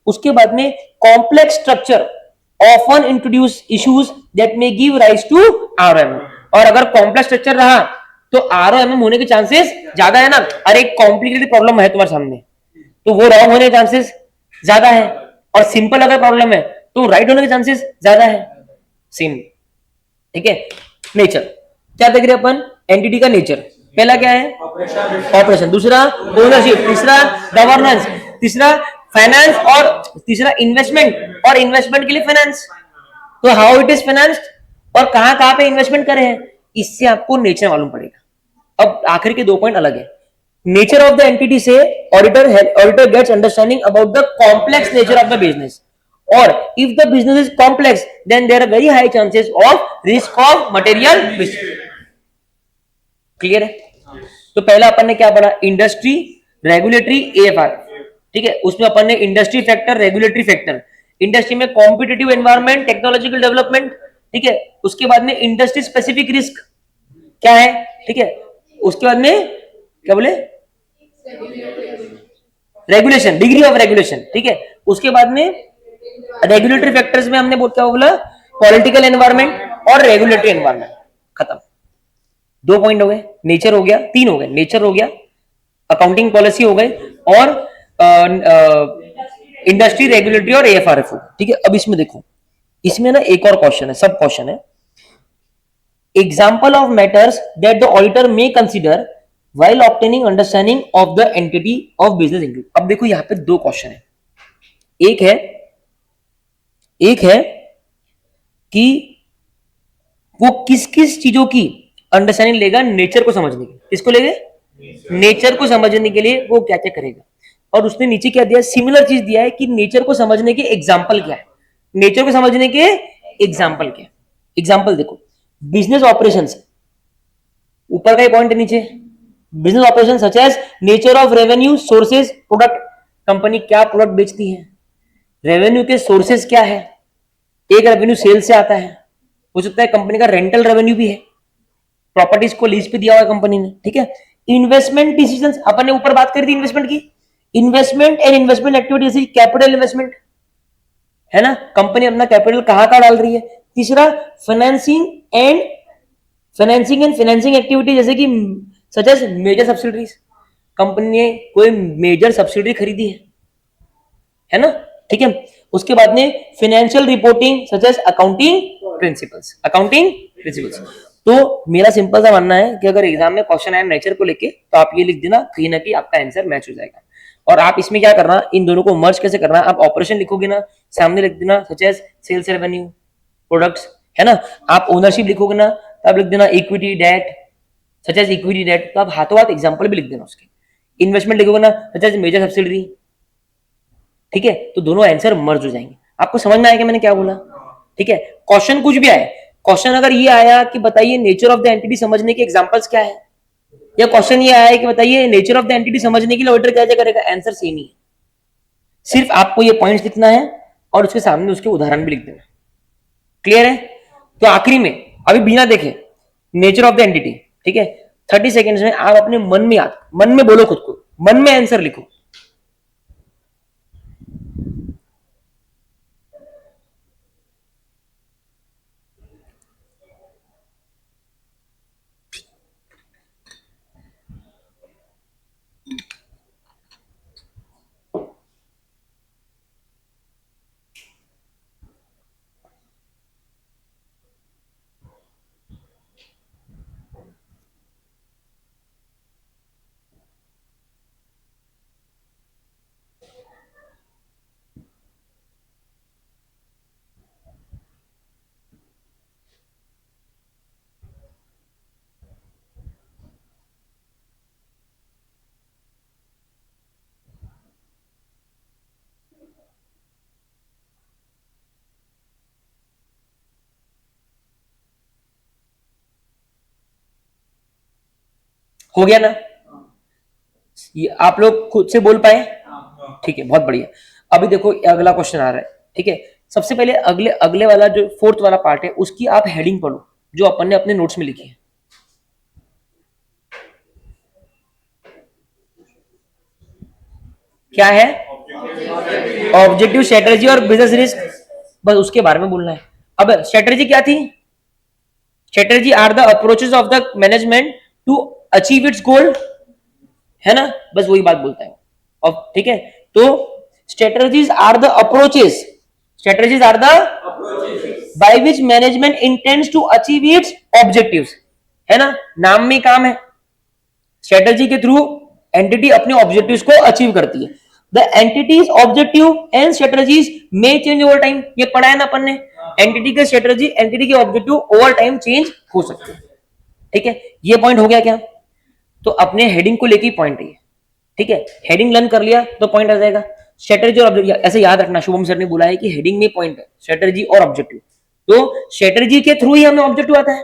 A: उसके बाद में complex structure often introduce issues that may give rise to ROM, और अगर कॉम्प्लेक्स स्ट्रक्चर रहा तो ROM होने के चांसेस ज्यादा है ना। अरे एक कॉम्प्लिकेटेड प्रॉब्लम है तुम्हारे सामने तो वो रॉन्ग होने के चांसेस ज्यादा है, और सिंपल अगर प्रॉब्लम है तो राइट होने के चांसेस ज्यादा है, सेम, ठीक है। नेचर क्या देख रहे अपन, एंटिटी का नेचर, पहला क्या है ऑपरेशन, दूसरा ओनरशिप, तीसरा गवर्नेंस, तीसरा फाइनेंस, और तीसरा इन्वेस्टमेंट, और इन्वेस्टमेंट के लिए फाइनेंस, तो हाउ इट इज फाइनेंस्ड और कहां कहां पे इन्वेस्टमेंट करे हैं, इससे आपको नेचर मालूम पड़ेगा। अब आखिर के 2 पॉइंट अलग है। नेचर ऑफ द एंटिटी से auditor gets understanding about the complex nature of the business, और if the business is complex then there are very high chances of risk of material mistake. Clear है? तो पहला अपन ने क्या पढ़ा, industry, regulatory, एएफआर, ठीक है, उसमें अपन ने industry factor, regulatory factor, industry में कॉम्पिटिटिव एनवायरनमेंट, टेक्नोलॉजिकल डेवलपमेंट, ठीक है, उसके बाद में इंडस्ट्री स्पेसिफिक रिस्क क्या है, ठीक है, उसके बाद में क्या बोले, रेगुलेशन, डिग्री ऑफ रेगुलेशन, ठीक है, उसके बाद में रेगुलेटरी फैक्टर्स में हमने क्या बोला, पॉलिटिकल एनवायरनमेंट और रेगुलेटरी एनवायरनमेंट, खत्म। 2 पॉइंट हो गए, नेचर हो गया, 3 हो गए, नेचर हो गया, अकाउंटिंग पॉलिसी हो गई, और इंडस्ट्री, रेगुलेटरी और एएफआरएफ, ठीक है। अब इसमें देखो, इसमें ना एक और क्वेश्चन है, सब क्वेश्चन है, example of matters that the auditor may consider while obtaining understanding of the entity of business include। अब देखो यहां पे 2 क्वेश्चन है, एक है कि वो किस किस चीजों की अंडरस्टैंडिंग लेगा नेचर को समझने के, किसको लेगा, नेचर को समझने के लिए वो क्या क्या करेगा, और उसने नीचे क्या दिया, सिमिलर चीज दिया है कि नेचर को समझने के एग्जाम्पल क्या है, नेचर को समझने के एग्जाम्पल क्या है। एग्जाम्पल देखो, बिजनेस ऑपरेशंस, ऊपर का ही पॉइंट है नीचे, business operation such as nature of revenue, sources, product, company क्या प्रोडक्ट बेचती है, रेवेन्यू के सोर्सेज क्या है, एक रेवेन्यू सेल से आता है, हो सकता है कंपनी का रेंटल रेवेन्यू भी है, प्रॉपर्टीज को लीज पे दिया हुआ कंपनी ने, ठीक है। इन्वेस्टमेंट डिसीजंस, अपन ने ऊपर बात करी थी इन्वेस्टमेंट की, इन्वेस्टमेंट एंड इन्वेस्टमेंट एक्टिविटी, जैसे कैपिटल इन्वेस्टमेंट है ना, कंपनी अपना कैपिटल कहां कहां डाल रही है। तीसरा फाइनेंसिंग एंड फाइनेंसिंग एक्टिविटी, जैसे कि such as major subsidiaries, company ने कोई मेजर सब्सिडरी खरीदी है ना, ठीक है। उसके बाद में financial reporting such as accounting principles. तो मेरा सिंपल सा मानना है कि अगर एग्जाम में क्वेश्चन आए नेचर को लेके तो आप ये लिख देना, कहीं ना कहीं आपका आंसर मैच हो जाएगा। और आप इसमें क्या करना, इन दोनों को मर्ज कैसे करना, आप ऑपरेशन लिखोगे ना, सामने लिख देना such as sales revenue, products, है ना। आप ओनरशिप लिखोगे ना तो आप लिख देना equity debt, such as equity debt, तो आप हाथों हाथ एग्जांपल भी लिख देना उसके। इन्वेस्टमेंट लिखोगे ना सच एज मेजर सब्सिडरी, ठीक है, तो दोनों आंसर मर्ज हो जाएंगे। आपको समझ में आएगा मैंने क्या बोला, ठीक है। क्वेश्चन कुछ भी आए, क्वेश्चन अगर ये आया कि बताइए नेचर ऑफ द एंटिटी समझने के एग्जांपल्स क्या है, या क्वेश्चन ये आया कि बताइए नेचर ऑफ द एंटिटी समझने के लिए ऑडिटर क्या क्या करेगा, आंसर सेम ही है, सिर्फ आपको ये पॉइंट्स लिखना है और उसके सामने उसके उदाहरण भी लिख देना। क्लियर है? तो आखिरी में अभी बिना देखे नेचर ऑफ द एंटिटी, ठीक है, 30 सेकेंड्स में आप अपने मन में बोलो, खुद को मन में आंसर लिखो। हो गया ना? ये आप लोग खुद से बोल पाए? ठीक है, बहुत बढ़िया। अभी देखो ये अगला क्वेश्चन आ रहा है, ठीक है। सबसे पहले अगले अगले वाला जो फोर्थ वाला पार्ट है उसकी आप हेडिंग पढ़ो जो अपन ने अपने नोट्स में लिखी है। क्या है? ऑब्जेक्टिव, स्ट्रेटेजी और बिजनेस रिस्क, बस उसके बारे में बोलना है। अब स्ट्रेटेजी क्या थी? Strategy are the approaches of the management to achieve its goal, है ना? बस वही बात बोलता है। अब ठीक है, तो strategies are the approaches, strategies are the by which management intends to achieve its objectives, है ना? नाम में काम है। स्ट्रेटेजी के थ्रू एंटिटी अपने ऑब्जेक्टिव्स को अचीव करती है। The entity's objective and strategies may change over time, ये पढ़ा है ना अपन ने। एंटिटी के स्ट्रेटेजी, एंटिटी के ऑब्जेक्टिव ओवर टाइम चेंज हो सकते हैं, ठीक है। ये पॉइंट हो गया क्या? तो अपने हेडिंग को लेके पॉइंट है, ठीक है। हेडिंग लर्न कर लिया तो पॉइंट आ जाएगा। स्ट्रेटेजी और ऑब्जेक्टिव ऐसे याद रखना, शुभम सर ने बोला है कि हेडिंग में पॉइंट है स्ट्रेटेजी और ऑब्जेक्टिव, तो स्ट्रेटेजी के थ्रू ही हमें ऑब्जेक्टिव आता है।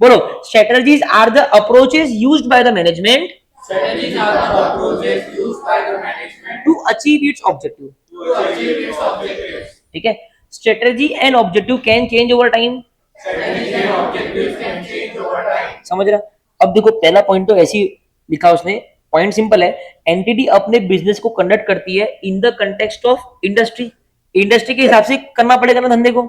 A: बोलो, strategies are the approaches used by the management
B: Strategies are the approaches used by the management
A: to achieve its objective,
B: to achieve its objectives.
A: ठीक है। Strategy and objective can change over time,
B: Strategies and objectives can change over time.
A: समझ रहा? अब देखो पहला point तो ऐसी लिखा उसने, पॉइंट सिंपल है। एंटिटी अपने बिजनेस को कंडक्ट करती है in the context of industry, industry के हिसाब से करना पड़ेगा ना धंधे को।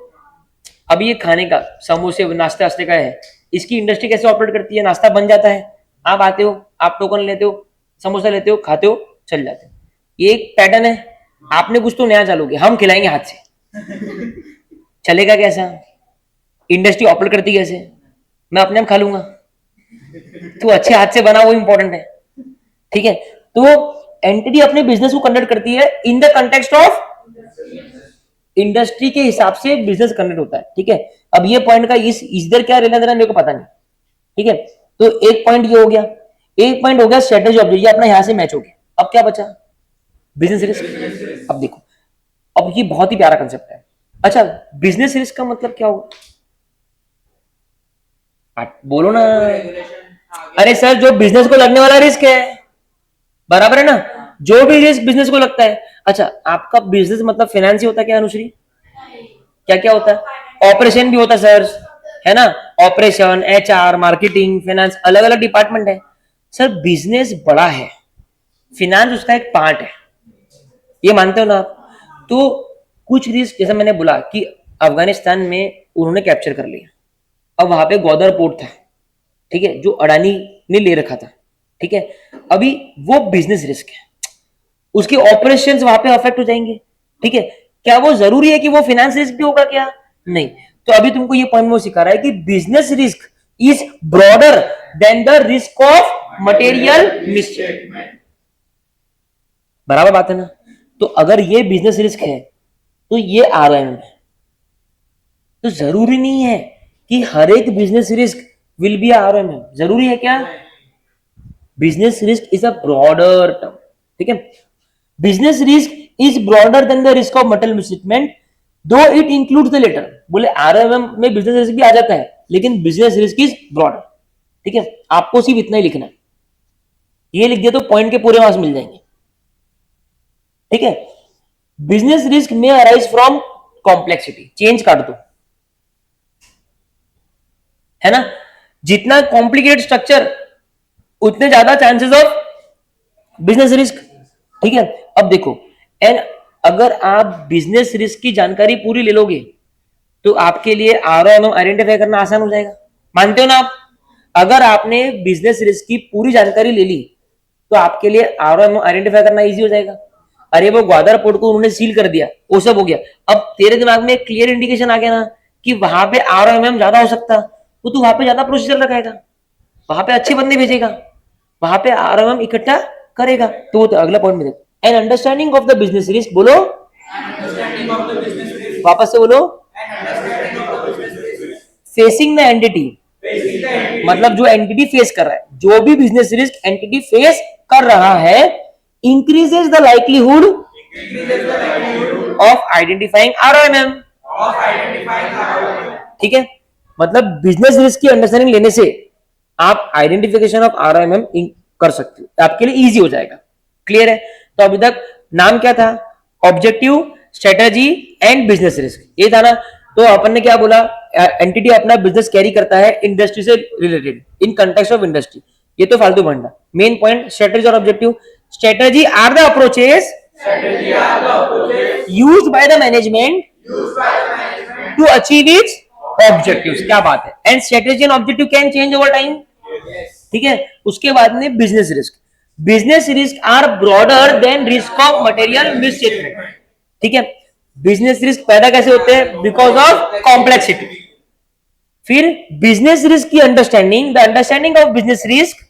A: अब ये खाने का समोसे नाश्ते वास्ते का है, इसकी इंडस्ट्री कैसे ऑपरेट करती है? नाश्ता बन जाता है, आप आते हो, आप टोकन लेते हो, समोसा लेते हो, खाते हो, चल जाते हो। ये एक पैटर्न है। आपने कुछ तो नया चालू किया, हम खिलाएंगे हाथ से, चलेगा कैसा? इंडस्ट्री ऑपरेट करती कैसे? मैं अपने आप खा लूंगा, तो अच्छे हाथ से बना वो इंपॉर्टेंट है, ठीक है। तो एंटिटी अपने बिजनेस को कंडक्ट करती है in the context of industry के हिसाब से बिजनेस कंडक्ट होता है, ठीक है। अब ये पॉइंट का इस इधर क्या लेना देना मेरे को पता नहीं, ठीक है। तो एक पॉइंट ये हो गया, एक पॉइंट हो गया स्ट्रेटेजी ऑब्जेक्टिव, ये अपना यहां से मैच हो गया। अब क्या बचा? Business risk. अब देखो, अब ये बहुत ही प्यारा कंसेप्ट है। अच्छा, बिजनेस रिस्क का मतलब क्या होगा? बोलो ना। अरे सर, जो बिजनेस को लगने वाला रिस्क है, बराबर है ना? जो भी रिस्क बिजनेस को लगता है। अच्छा, आपका बिजनेस मतलब फाइनेंस ही होता है क्या अनुश्री? क्या क्या होता है? ऑपरेशन भी होता है सर, है ना? ऑपरेशन, एचआर, मार्केटिंग, फाइनेंस, अलग अलग डिपार्टमेंट है सर। बिजनेस बड़ा है, फाइनेंस उसका एक पार्ट है, ये मानते हो ना आप? तो कुछ रिस्क, जैसा मैंने बोला कि अफगानिस्तान में उन्होंने कैप्चर कर लिया, अब वहां पे ग्वादर पोर्ट था, ठीक है, जो अडानी ने ले रखा था, ठीक है। अभी वो बिजनेस रिस्क है, उसके ऑपरेशंस वहां पे अफेक्ट हो जाएंगे, ठीक है। क्या वो जरूरी है कि वो फाइनेंस रिस्क भी होगा? क्या नहीं। तो अभी तुमको ये पॉइंट में सिखा रहा है कि business risk is broader than the risk of material मिसचेक, बराबर बात है ना? तो अगर ये बिजनेस रिस्क है तो ये आरएम है। तो जरूरी नहीं है कि हर एक business risk will be RM है, जरूरी है क्या? Business risk is a broader term, ठीक है। Business risk is broader than the risk of material misstatement though it includes the latter. बोले आरएमएम में बिजनेस रिस्क भी आ जाता है, लेकिन बिजनेस रिस्क इज ब्रॉडर, ठीक है। आपको सिर्फ इतना ही लिखना है, ये लिख दिया तो पॉइंट के पूरे मार्क्स मिल जाएंगे, ठीक है। बिजनेस रिस्क में अराइज फ्रॉम कॉम्प्लेक्सिटी, चेंज काट दो, है ना? जितना कॉम्प्लिकेटेड स्ट्रक्चर उतने ज्यादा चांसेस ऑफ बिजनेस रिस्क, ठीक है। अब देखो, एंड अगर आप बिजनेस रिस्क की जानकारी पूरी ले लोगे तो आपके लिए आरओएम आइडेंटिफाई करना आसान हो जाएगा, मानते हो ना आप? अगर आपने बिजनेस रिस्क की पूरी जानकारी ले ली तो आपके लिए आरओएम आइडेंटिफाई करना इजी हो जाएगा। अरे वो ग्वादर पोर्ट को उन्होंने सील कर दिया, वो सब हो गया, अब तेरे दिमाग में एक क्लियर इंडिकेशन आ गया ना कि वहां पे आरओएम ज्यादा हो सकता, तो तू वहां पे ज्यादा प्रोसीजर लगाएगा, वहां पे अच्छे बंदे भेजेगा, वहां पे आरओएम इकट्ठा करेगा। तो अगला पॉइंट में देखो, an understanding of the business risk, बोलो वापस से बोलो, फेसिंग द एंटिटी, मतलब जो एंटिटी फेस कर रहा है, जो भी बिजनेस रिस्क एंटिटी फेस कर रहा है, increases the likelihood of identifying ROMM, ठीक है। मतलब बिजनेस रिस्क की अंडरस्टैंडिंग लेने से आप आइडेंटिफिकेशन ऑफ आरओएमएम कर सकते हो, आपके लिए इजी हो जाएगा। क्लियर है? तो अभी तक नाम क्या था? Objective, strategy and business risk, ये था ना। तो अपन ने क्या बोला? एंटिटी अपना बिजनेस कैरी करता है इंडस्ट्री से related, in context of industry, ये तो फालतू भंडा। मेन पॉइंट स्ट्रेटेजी और objective. Strategy are the approaches used by the management to achieve its objectives। क्या बात है? And strategy and objective can change over time. ठीक है। उसके बाद में business risk. Business risk are broader than risk of material misstatement. ठीक है। बिजनेस रिस्क पैदा कैसे होते हैं? Because of complexity. फिर बिजनेस रिस्क की understanding, the understanding of business risk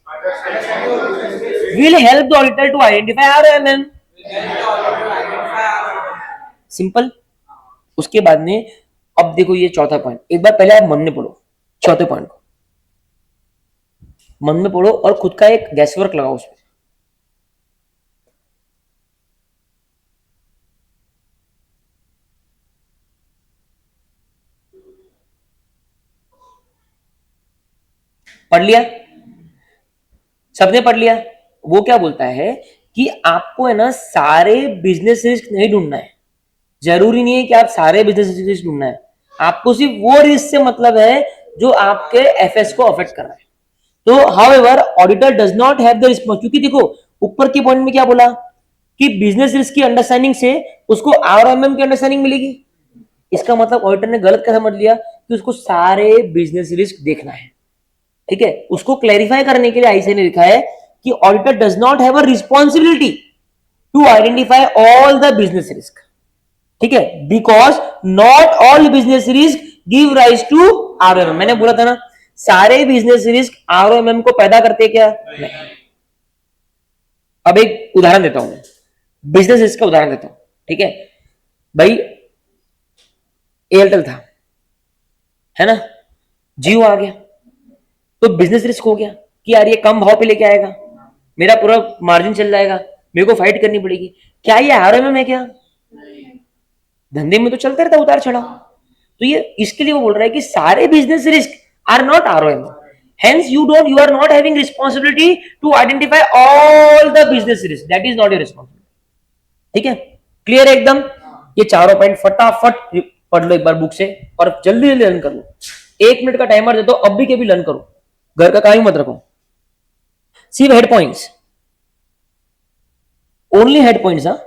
A: will help the auditor to identify ROMM। Simple. उसके बाद में अब देखो ये चौथा पॉइंट, एक बार पहले आप मन में पढ़ो चौथे पॉइंट को, मन में पढ़ो और खुद का एक गैसवर्क लगाओ उसमें। पढ़ लिया? सबने पढ़ लिया? वो क्या बोलता है कि आपको है ना सारे बिजनेस रिस्क नहीं ढूंढना है। जरूरी नहीं है कि आप सारे बिजनेस रिस्क ढूंढना है, आपको सिर्फ वो रिस्क से मतलब है जो आपके एफएस को अफेक्ट कर रहा है। तो however auditor does not have the response, क्योंकि देखो ऊपर के पॉइंट में क्या बोला कि बिजनेस रिस्क की अंडरस्टैंडिंग से उसको ROMM की अंडरस्टैंडिंग मिलेगी। इसका मतलब ऑडिटर ने गलत क्या समझ लिया कि उसको सारे बिजनेस रिस्क देखना है। ठीक है। उसको क्लैरिफाई करने के लिए आईसीए ने लिखा है कि auditor does not have a responsibility to identify all the business risk. ठीक है। Because not all business risk give rise to ROMM। मैंने बोला था ना सारे बिजनेस रिस्क ROMM को पैदा करते क्या? नहीं। अब एक उदाहरण देता हूं मैं, बिजनेस रिस्क का उदाहरण देता हूं। ठीक है भाई, एयरटेल था, है ना, जियो आ गया, तो बिजनेस रिस्क हो गया कि यार ये कम भाव पे लेके आएगा, मेरा पूरा मार्जिन चल जाएगा, मेरे को फाइट करनी पड़ेगी। क्या ये ROMM है क्या? धंधे में तो चलता रहता उतार चढ़ाव। तो ये इसके लिए वो बोल रहा है कि सारे business risk are not ROMM, hence you are not having responsibility to identify all the business risk, that is not your responsibility। ठीक है। क्लियर है एकदम? ये चारों पॉइंट फटाफट पढ़ लो एक बार बुक से और जल्दी जल्दी लर्न कर लो। 1 मिनट का टाइमर दे दो, अब भी के भी लर्न करो, घर का काम ही मत रखो। सिर्फ head points, only head points. हाँ,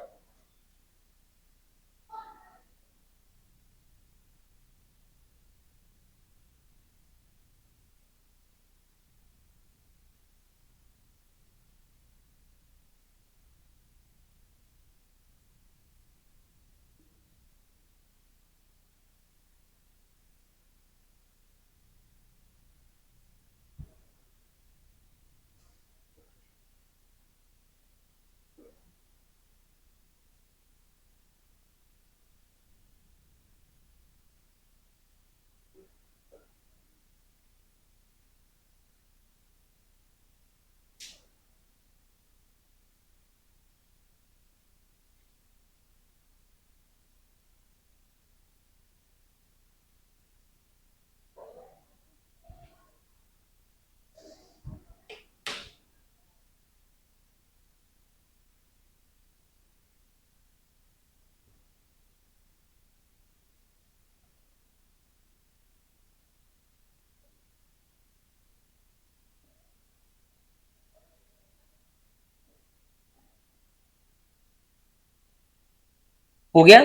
A: हो गया?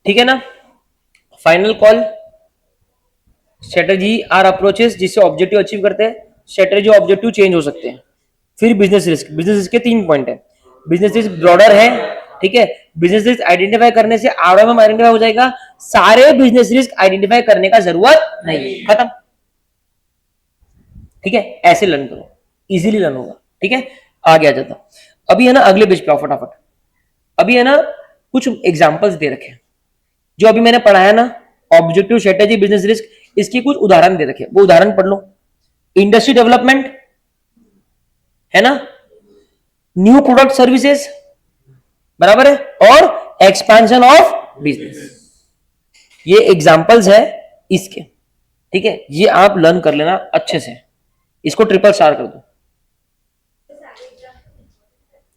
A: ठीक है ना? Final call. Strategy are approaches जिससे ऑब्जेक्टिव अचीव करते हैं, स्ट्रेटेजी ऑब्जेक्टिव चेंज हो सकते हैं। फिर बिजनेस रिस्क, बिजनेस रिस्क के 3 पॉइंट है। बिजनेस रिस्क ब्रॉडर है, ठीक है। बिजनेस रिस्क आइडेंटिफाई करने से ROMM आइडेंटिफाई हो जाएगा, सारे बिजनेस रिस्क आइडेंटिफाई करने का जरूरत नहीं, खत्म। ठीक है, ऐसे लर्न करो, इजीली लर्न होगा। ठीक है, आगे आ जाता। अभी है ना अगले पेज पे आओ फटाफट। अभी है ना कुछ एग्जांपल्स दे रखे हैं जो अभी मैंने पढ़ाया ना, ऑब्जेक्टिव, स्ट्रेटेजी, बिजनेस रिस्क, इसकी कुछ उदाहरण दे रखे, वो उदाहरण पढ़ लो। इंडस्ट्री डेवलपमेंट है ना, न्यू प्रोडक्ट सर्विसेज, बराबर है, और एक्सपेंशन ऑफ बिजनेस, ये एग्जांपल्स है इसके। ठीक है, ये आप लर्न कर लेना अच्छे से, इसको ट्रिपल स्टार कर दो।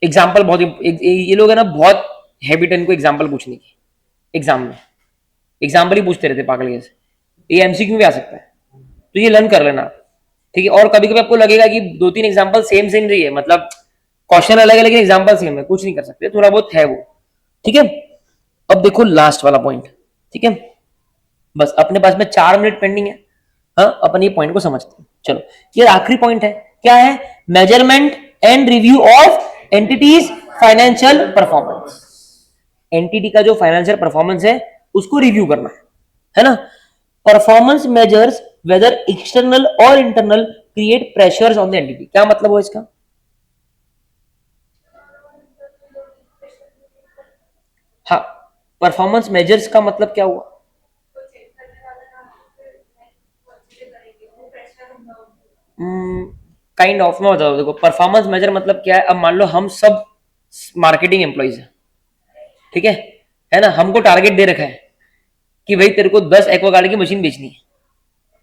A: एग्जाम्पल बहुत ये लोग है ना, बहुत हैबिट है इनको एग्जाम्पल पूछने की एग्जाम में, एग्जाम्पल ही पूछते रहते पागल जैसे, ये एमसीक्यू भी आ सकता है, तो ये लर्न कर लेना, ठीक है। और कभी कभी आपको लगेगा कि 2-3 एग्जाम्पल सेम सेम रही है, मतलब क्वेश्चन अलग है लेकिन एग्जाम्पल सेम है, कुछ नहीं कर सकते, थोड़ा बहुत है वो, ठीक है। अब देखो लास्ट वाला पॉइंट, ठीक है, बस अपने पास में 4 मिनट पेंडिंग है, हाँ अपन ये पॉइंट को समझते हैं। चलो ये आखिरी पॉइंट है, क्या है, measurement and review of entities financial performance. Entity का जो फाइनेंशियल परफॉर्मेंस है उसको रिव्यू करना है ना। परफॉर्मेंस मेजर्स वेदर एक्सटर्नल और internal create pressures on the entity. क्या मतलब हो इसका, हाँ, परफॉर्मेंस मेजर्स का मतलब क्या हुआ, काइंड ऑफ, मैं बताओ, देखो परफॉर्मेंस मेजर मतलब क्या है। अब मान लो हम सब मार्केटिंग एम्प्लॉइज हैं, ठीक है ना, हमको टारगेट दे रखा है कि भाई तेरे को 10 एक्वागार्ड की मशीन बेचनी है,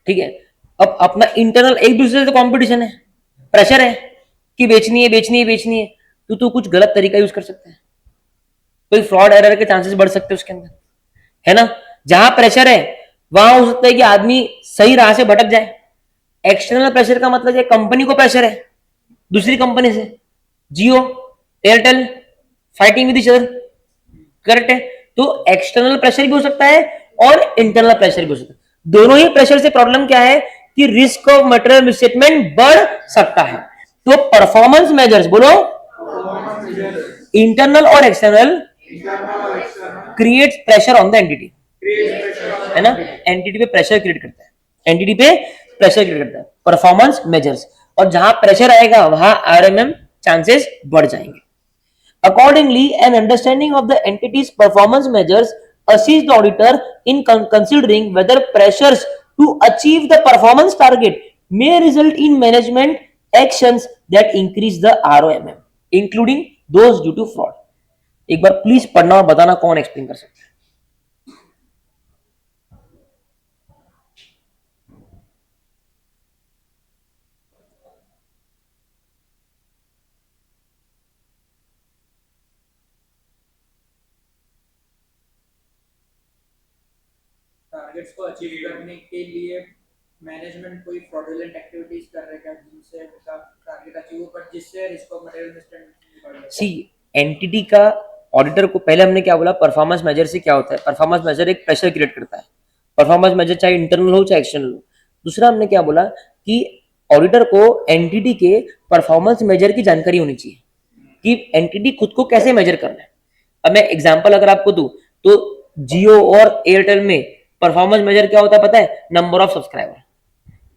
A: ठीक है। अब अपना इंटरनल एक दूसरे से कंपटीशन है, प्रेशर है कि बेचनी है बेचनी है बेचनी है, तो कुछ गलत तरीका यूज कर सकता है, कोई फ्रॉड एरर के चांसेस बढ़ सकते हैं उसके अंदर, है ना। जहां प्रेशर है वहां हो सकता है कि आदमी सही राह से भटक जाए। एक्सटर्नल प्रेशर का मतलब है कंपनी को प्रेशर है दूसरी कंपनी से, Jio Airtel fighting with each other, correct है। तो एक्सटर्नल प्रेशर भी हो सकता है और इंटरनल प्रेशर भी हो सकता है। दोनों ही प्रेशर से प्रॉब्लम क्या है कि रिस्क ऑफ मटेरियल मिसस्टेटमेंट बढ़ सकता है। तो परफॉर्मेंस मेजर्स बोलो, इंटरनल और external create pressure on the entity, है ना, एंटिटी पे प्रेशर क्रिएट करता है, एंटिटी पे प्रेशर क्रिएट करता है परफॉर्मेंस मेजर्स, और जहां प्रेशर आएगा वहां आरएमएम चांसेस बढ़ जाएंगे। Accordingly, an understanding of the entity's performance measures assists the auditor in considering whether pressures to achieve the performance target may result in management actions that increase the ROMM, including those due to fraud. एक बार please पढ़ना और बताना कौन explain कर सकता है।
B: Targets को achieve करने के लिए मैनेजमेंट कोई फ्रॉडुलेंट एक्टिविटीज कर रहे हैं जिनसे उनका टारगेट अचीव हो, पर जिससे रिस्क ऑफ मटेरियल मिसस्टेटमेंट बढ़ जाए।
A: सी एंटिटी का ऑडिटर को पहले हमने क्या बोला, परफॉर्मेंस मेजर से क्या होता है, परफॉर्मेंस मेजर एक प्रेशर क्रिएट करता है, परफॉर्मेंस मेजर चाहे इंटरनल हो चाहे एक्सटर्नल हो। दूसरा हमने क्या बोला कि ऑडिटर को एंटिटी के परफॉर्मेंस मेजर की जानकारी होनी चाहिए कि एंटिटी खुद को कैसे मेजर करना है। अब मैं एग्जांपल अगर आपको दूं तो जियो और एयरटेल में परफॉर्मेंस मेजर क्या होता है पता है, नंबर ऑफ सब्सक्राइबर,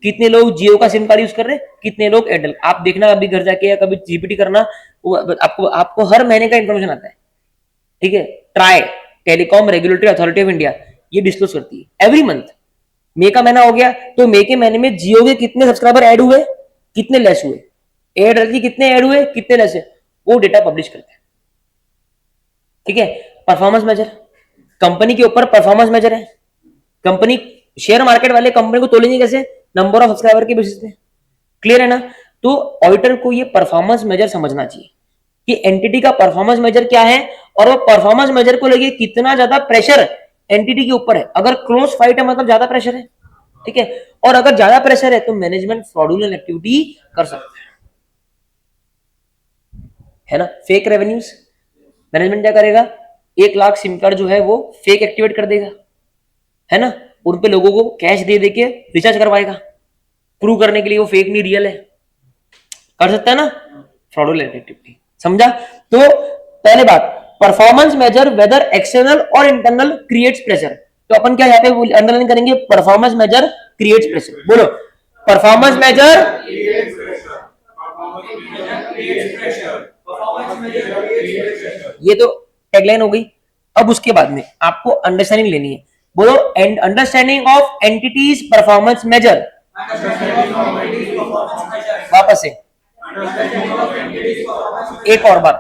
A: कितने लोग जियो का सिम कार्ड यूज कर रहे हैं, कितने लोग एयरटेल। आप देखना अभी घर जाके या कभी जीपीटी करना, आपको आपको हर महीने का इंफॉर्मेशन आता है, ठीक है। Try telecom regulatory authority of India ये डिस्क्लोज करती है एवरी मंथ। मई का महीना हो गया तो मई के महीने में जियो के कितने सब्सक्राइबर ऐड हुए, कितने लेस हुए, एयरटेल के कितने ऐड हुए, कितने लेस है, वो डेटा पब्लिश करते हैं, ठीक है। परफॉर्मेंस मेजर कंपनी के ऊपर परफॉर्मेंस मेजर है। कंपनी शेयर मार्केट वाले कंपनी को तोलेंगे कैसे, नंबर ऑफ सब्सक्राइबर के बेसिस पे, क्लियर है ना। तो ऑडिटर को ये परफॉर्मेंस मेजर समझना चाहिए कि एंटिटी का परफॉर्मेंस मेजर क्या है और वो परफॉर्मेंस मेजर को लेके कितना ज्यादा प्रेशर एंटिटी के ऊपर है। अगर क्लोज फाइट है मतलब ज्यादा प्रेशर है, ठीक है, और अगर ज्यादा प्रेशर है तो मैनेजमेंट फ्रॉडुलेंट एक्टिविटी कर सकता है ना। फेक रेवेन्यूज मैनेजमेंट क्या करेगा, 1 लाख सिम कार्ड जो है वो फेक एक्टिवेट कर देगा, है ना, उन पे लोगों को कैश दे देके रिचार्ज करवाएगा, प्रूव करने के लिए वो फेक नहीं रियल है, कर सकता है ना, फ्रॉडुलेंट एक्टिविटी, समझा। तो पहले बात, परफॉर्मेंस मेजर वेदर एक्सटर्नल और इंटरनल क्रिएट्स प्रेशर, तो अपन क्या यहाँ पे अंडरलाइन करेंगे, परफॉर्मेंस मेजर क्रिएट्स प्रेशर, बोलो परफॉर्मेंस मेजर, ये तो टैगलाइन हो गई। अब उसके बाद में आपको अंडरस्टैंडिंग लेनी है, बोलो and understanding of entity's performance measure, वापस से एक और बार,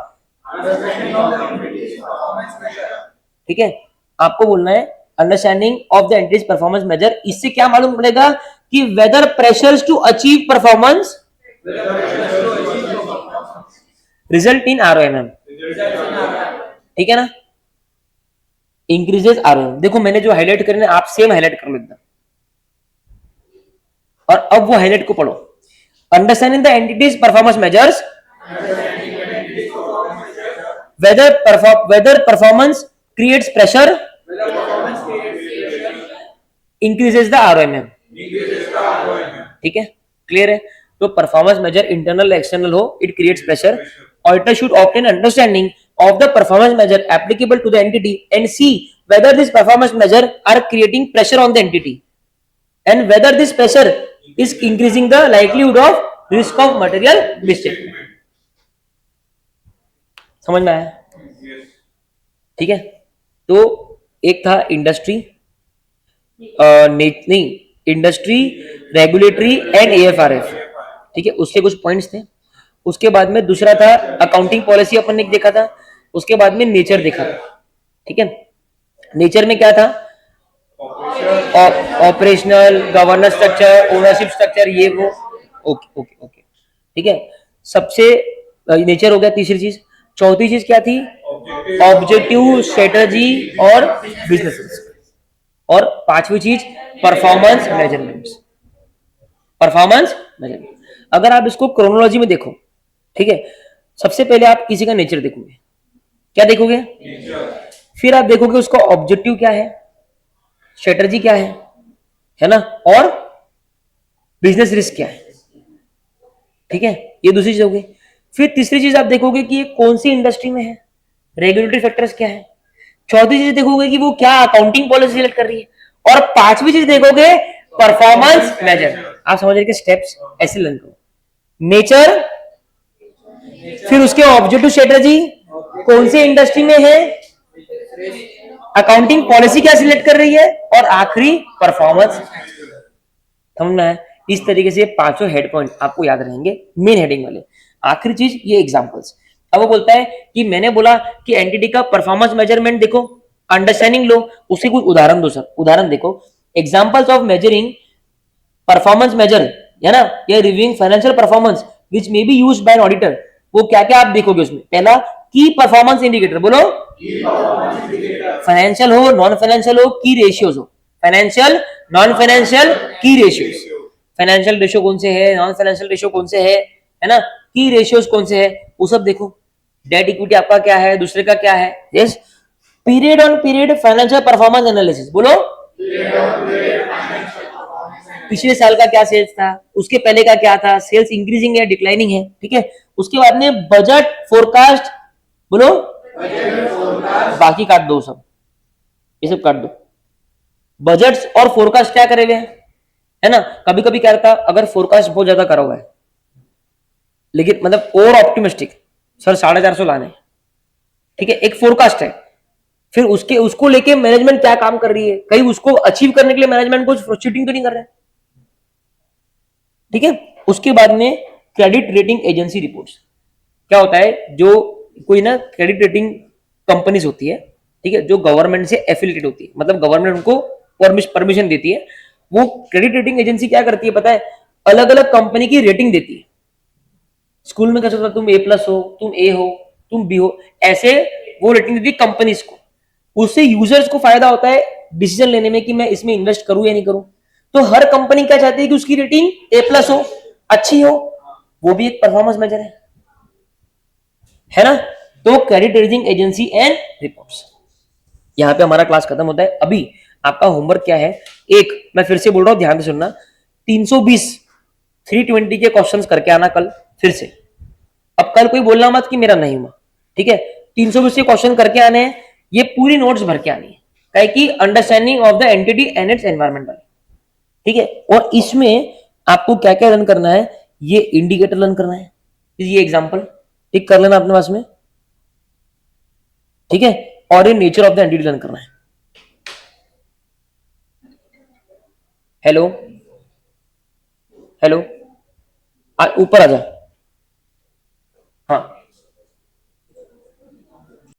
A: ठीक है। आपको बोलना है understanding of the entity's performance measure. इससे क्या मालूम पड़ेगा कि whether pressures to achieve performance result in ROMM, ठीक है ना, इंक्रीजेस ROM। देखो मैंने जो हाईलाइट करने आप सेम हाईलाइट कर लो एकदम, और अब वो हाईलाइट को पढ़ो। Understanding the entity's performance measures whether performance creates pressure increases the ROMM, ठीक है, क्लियर है। तो परफॉर्मेंस मेजर इंटरनल एक्सटर्नल हो, it creates pressure. Auditor should obtain understanding of the performance measure applicable to the entity and see whether this performance measure are creating pressure on the entity and whether this pressure is increasing the likelihood of risk of material misstatement। समझ में आया, ठीक है। तो एक था industry नहीं, industry, regulatory and AFRF, ठीक है, उसके कुछ पॉइंट्स थे। उसके बाद में दूसरा था अकाउंटिंग पॉलिसी, अपन ने देखा था। उसके बाद में नेचर देखा था, ठीक है। नेचर में क्या था, operational, governance structure, ownership structure, ये वो, ओके ओके ओके, ठीक है। सबसे नेचर हो गया तीसरी चीज। चौथी चीज क्या थी, ऑब्जेक्टिव, स्ट्रेटजी और बिजनेस रिस्क। और पांचवी चीज परफॉर्मेंस मेजरमेंट्स, परफॉर्मेंस मेजरमेंट। अगर आप इसको क्रोनोलॉजी में देखो, ठीक है, सबसे पहले आप किसी का नेचर देखोगे, क्या देखोगे, फिर आप देखोगे उसका ऑब्जेक्टिव क्या है, स्ट्रेटजी क्या है ना, और बिजनेस रिस्क क्या है, ठीक है, ये दूसरी चीज होगी। फिर तीसरी चीज आप देखोगे कि ये कौन सी इंडस्ट्री में है, रेगुलेटरी फैक्टर्स क्या है। चौथी चीज देखोगे कि वो क्या अकाउंटिंग पॉलिसी सिलेक्ट कर रही है। और पांचवी चीज देखोगे परफॉर्मेंस मेजर। आप समझ रहे कि स्टेप्स ऐसे लर्न करो, नेचर, फिर उसके ऑब्जेक्टिव, स्ट्रेटजी, कौन सी इंडस्ट्री में है, अकाउंटिंग पॉलिसी क्या सिलेक्ट कर रही है, और आखिरी परफॉर्मेंस। समझना है, इस तरीके से पांचों हेड पॉइंट आपको याद रहेंगे, मेन हेडिंग वाले। आखिरी चीज ये एग्जांपल्स। अब वो बोलता है कि मैंने बोला कि एंटिटी का परफॉर्मेंस मेजरमेंट देखो, अंडरस्टैंडिंग लो, उसके कुछ उदाहरण दो सर। उदाहरण देखो, examples of measuring performance measure, है ना, या reviewing financial performance which may be used by an auditor. वो क्या क्या आप देखोगे उसमें, पहला की परफॉर्मेंस इंडिकेटर, बोलो, फाइनेंशियल हो, नॉन फाइनेंशियल हो, की रेशियोज हो, financial, non financial, key ratios. Financial ratio कौन से है, नॉन फाइनेंशियल रेशियो कौन से है ना, की रेशियोज कौन से है, वो सब देखो। डेट इक्विटी आपका क्या है, दूसरे का क्या है, yes. Period on period financial performance analysis, बोलो, पिछले साल का क्या सेल्स था, उसके पहले का क्या था, सेल्स इंक्रीजिंग है, डिक्लाइनिंग है, ठीक है। उसके बाद में बजट फोरकास्ट, बोलो, बाकी काट दो सब, ये सब काट दो। बजट्स और फोरकास्ट क्या करे हुए हैं, है ना। कभी कभी क्या रहता, अगर फोरकास्ट बहुत ज्यादा करा हुआ है, लेकिन मतलब ओवर ऑप्टिमिस्टिक, सर 450 लाने, ठीक है, एक फोरकास्ट है। फिर उसको लेके मैनेजमेंट क्या काम कर रही है, कहीं उसको अचीव करने के लिए मैनेजमेंट कुछ चीटिंग तो नहीं कर रहा है, ठीक है। उसके बाद में क्रेडिट रेटिंग एजेंसी रिपोर्ट्स, क्या होता है, जो कोई ना क्रेडिट रेटिंग कंपनीज होती है, ठीक है, जो गवर्नमेंट से एफिलिएटेड होती है, मतलब गवर्नमेंट उनको परमिशन देती है। वो क्रेडिट रेटिंग एजेंसी क्या करती है पता है, अलग अलग कंपनी की रेटिंग देती है। स्कूल में कैसे होता है, तुम A+ हो, तुम A हो, तुम B हो, ऐसे वो रेटिंग देती है कंपनीज को। उससे यूजर्स को फायदा होता है डिसीजन लेने में कि मैं इसमें इन्वेस्ट करूं या नहीं करूं। तो हर कंपनी क्या चाहती है कि उसकी रेटिंग A+ हो, अच्छी हो, वो भी एक परफॉर्मेंस मेजर है ना। तो credit rating agency and reports. यहां पे हमारा क्लास खत्म होता है। अभी आपका होमवर्क क्या है, एक मैं फिर से बोल रहा हूं, ध्यान से सुनना, 320 320 के क्वेश्चंस करके आना कल फिर से। अब कल कोई बोलना मत कि मेरा नहीं हुआ, ठीक है। 320 के क्वेश्चन करके आने हैं, ये पूरी नोट्स भर के आनी है, क्या कि understanding of the entity and it's environmental, ठीक है। और इसमें आपको क्या क्या लर्न करना है, ये इंडिकेटर लर्न करना है, ये एग्जांपल टिक कर लेना अपने पास में, ठीक है। और ये nature of the entity learn करना है। हेलो हेलो, ऊपर आ जा।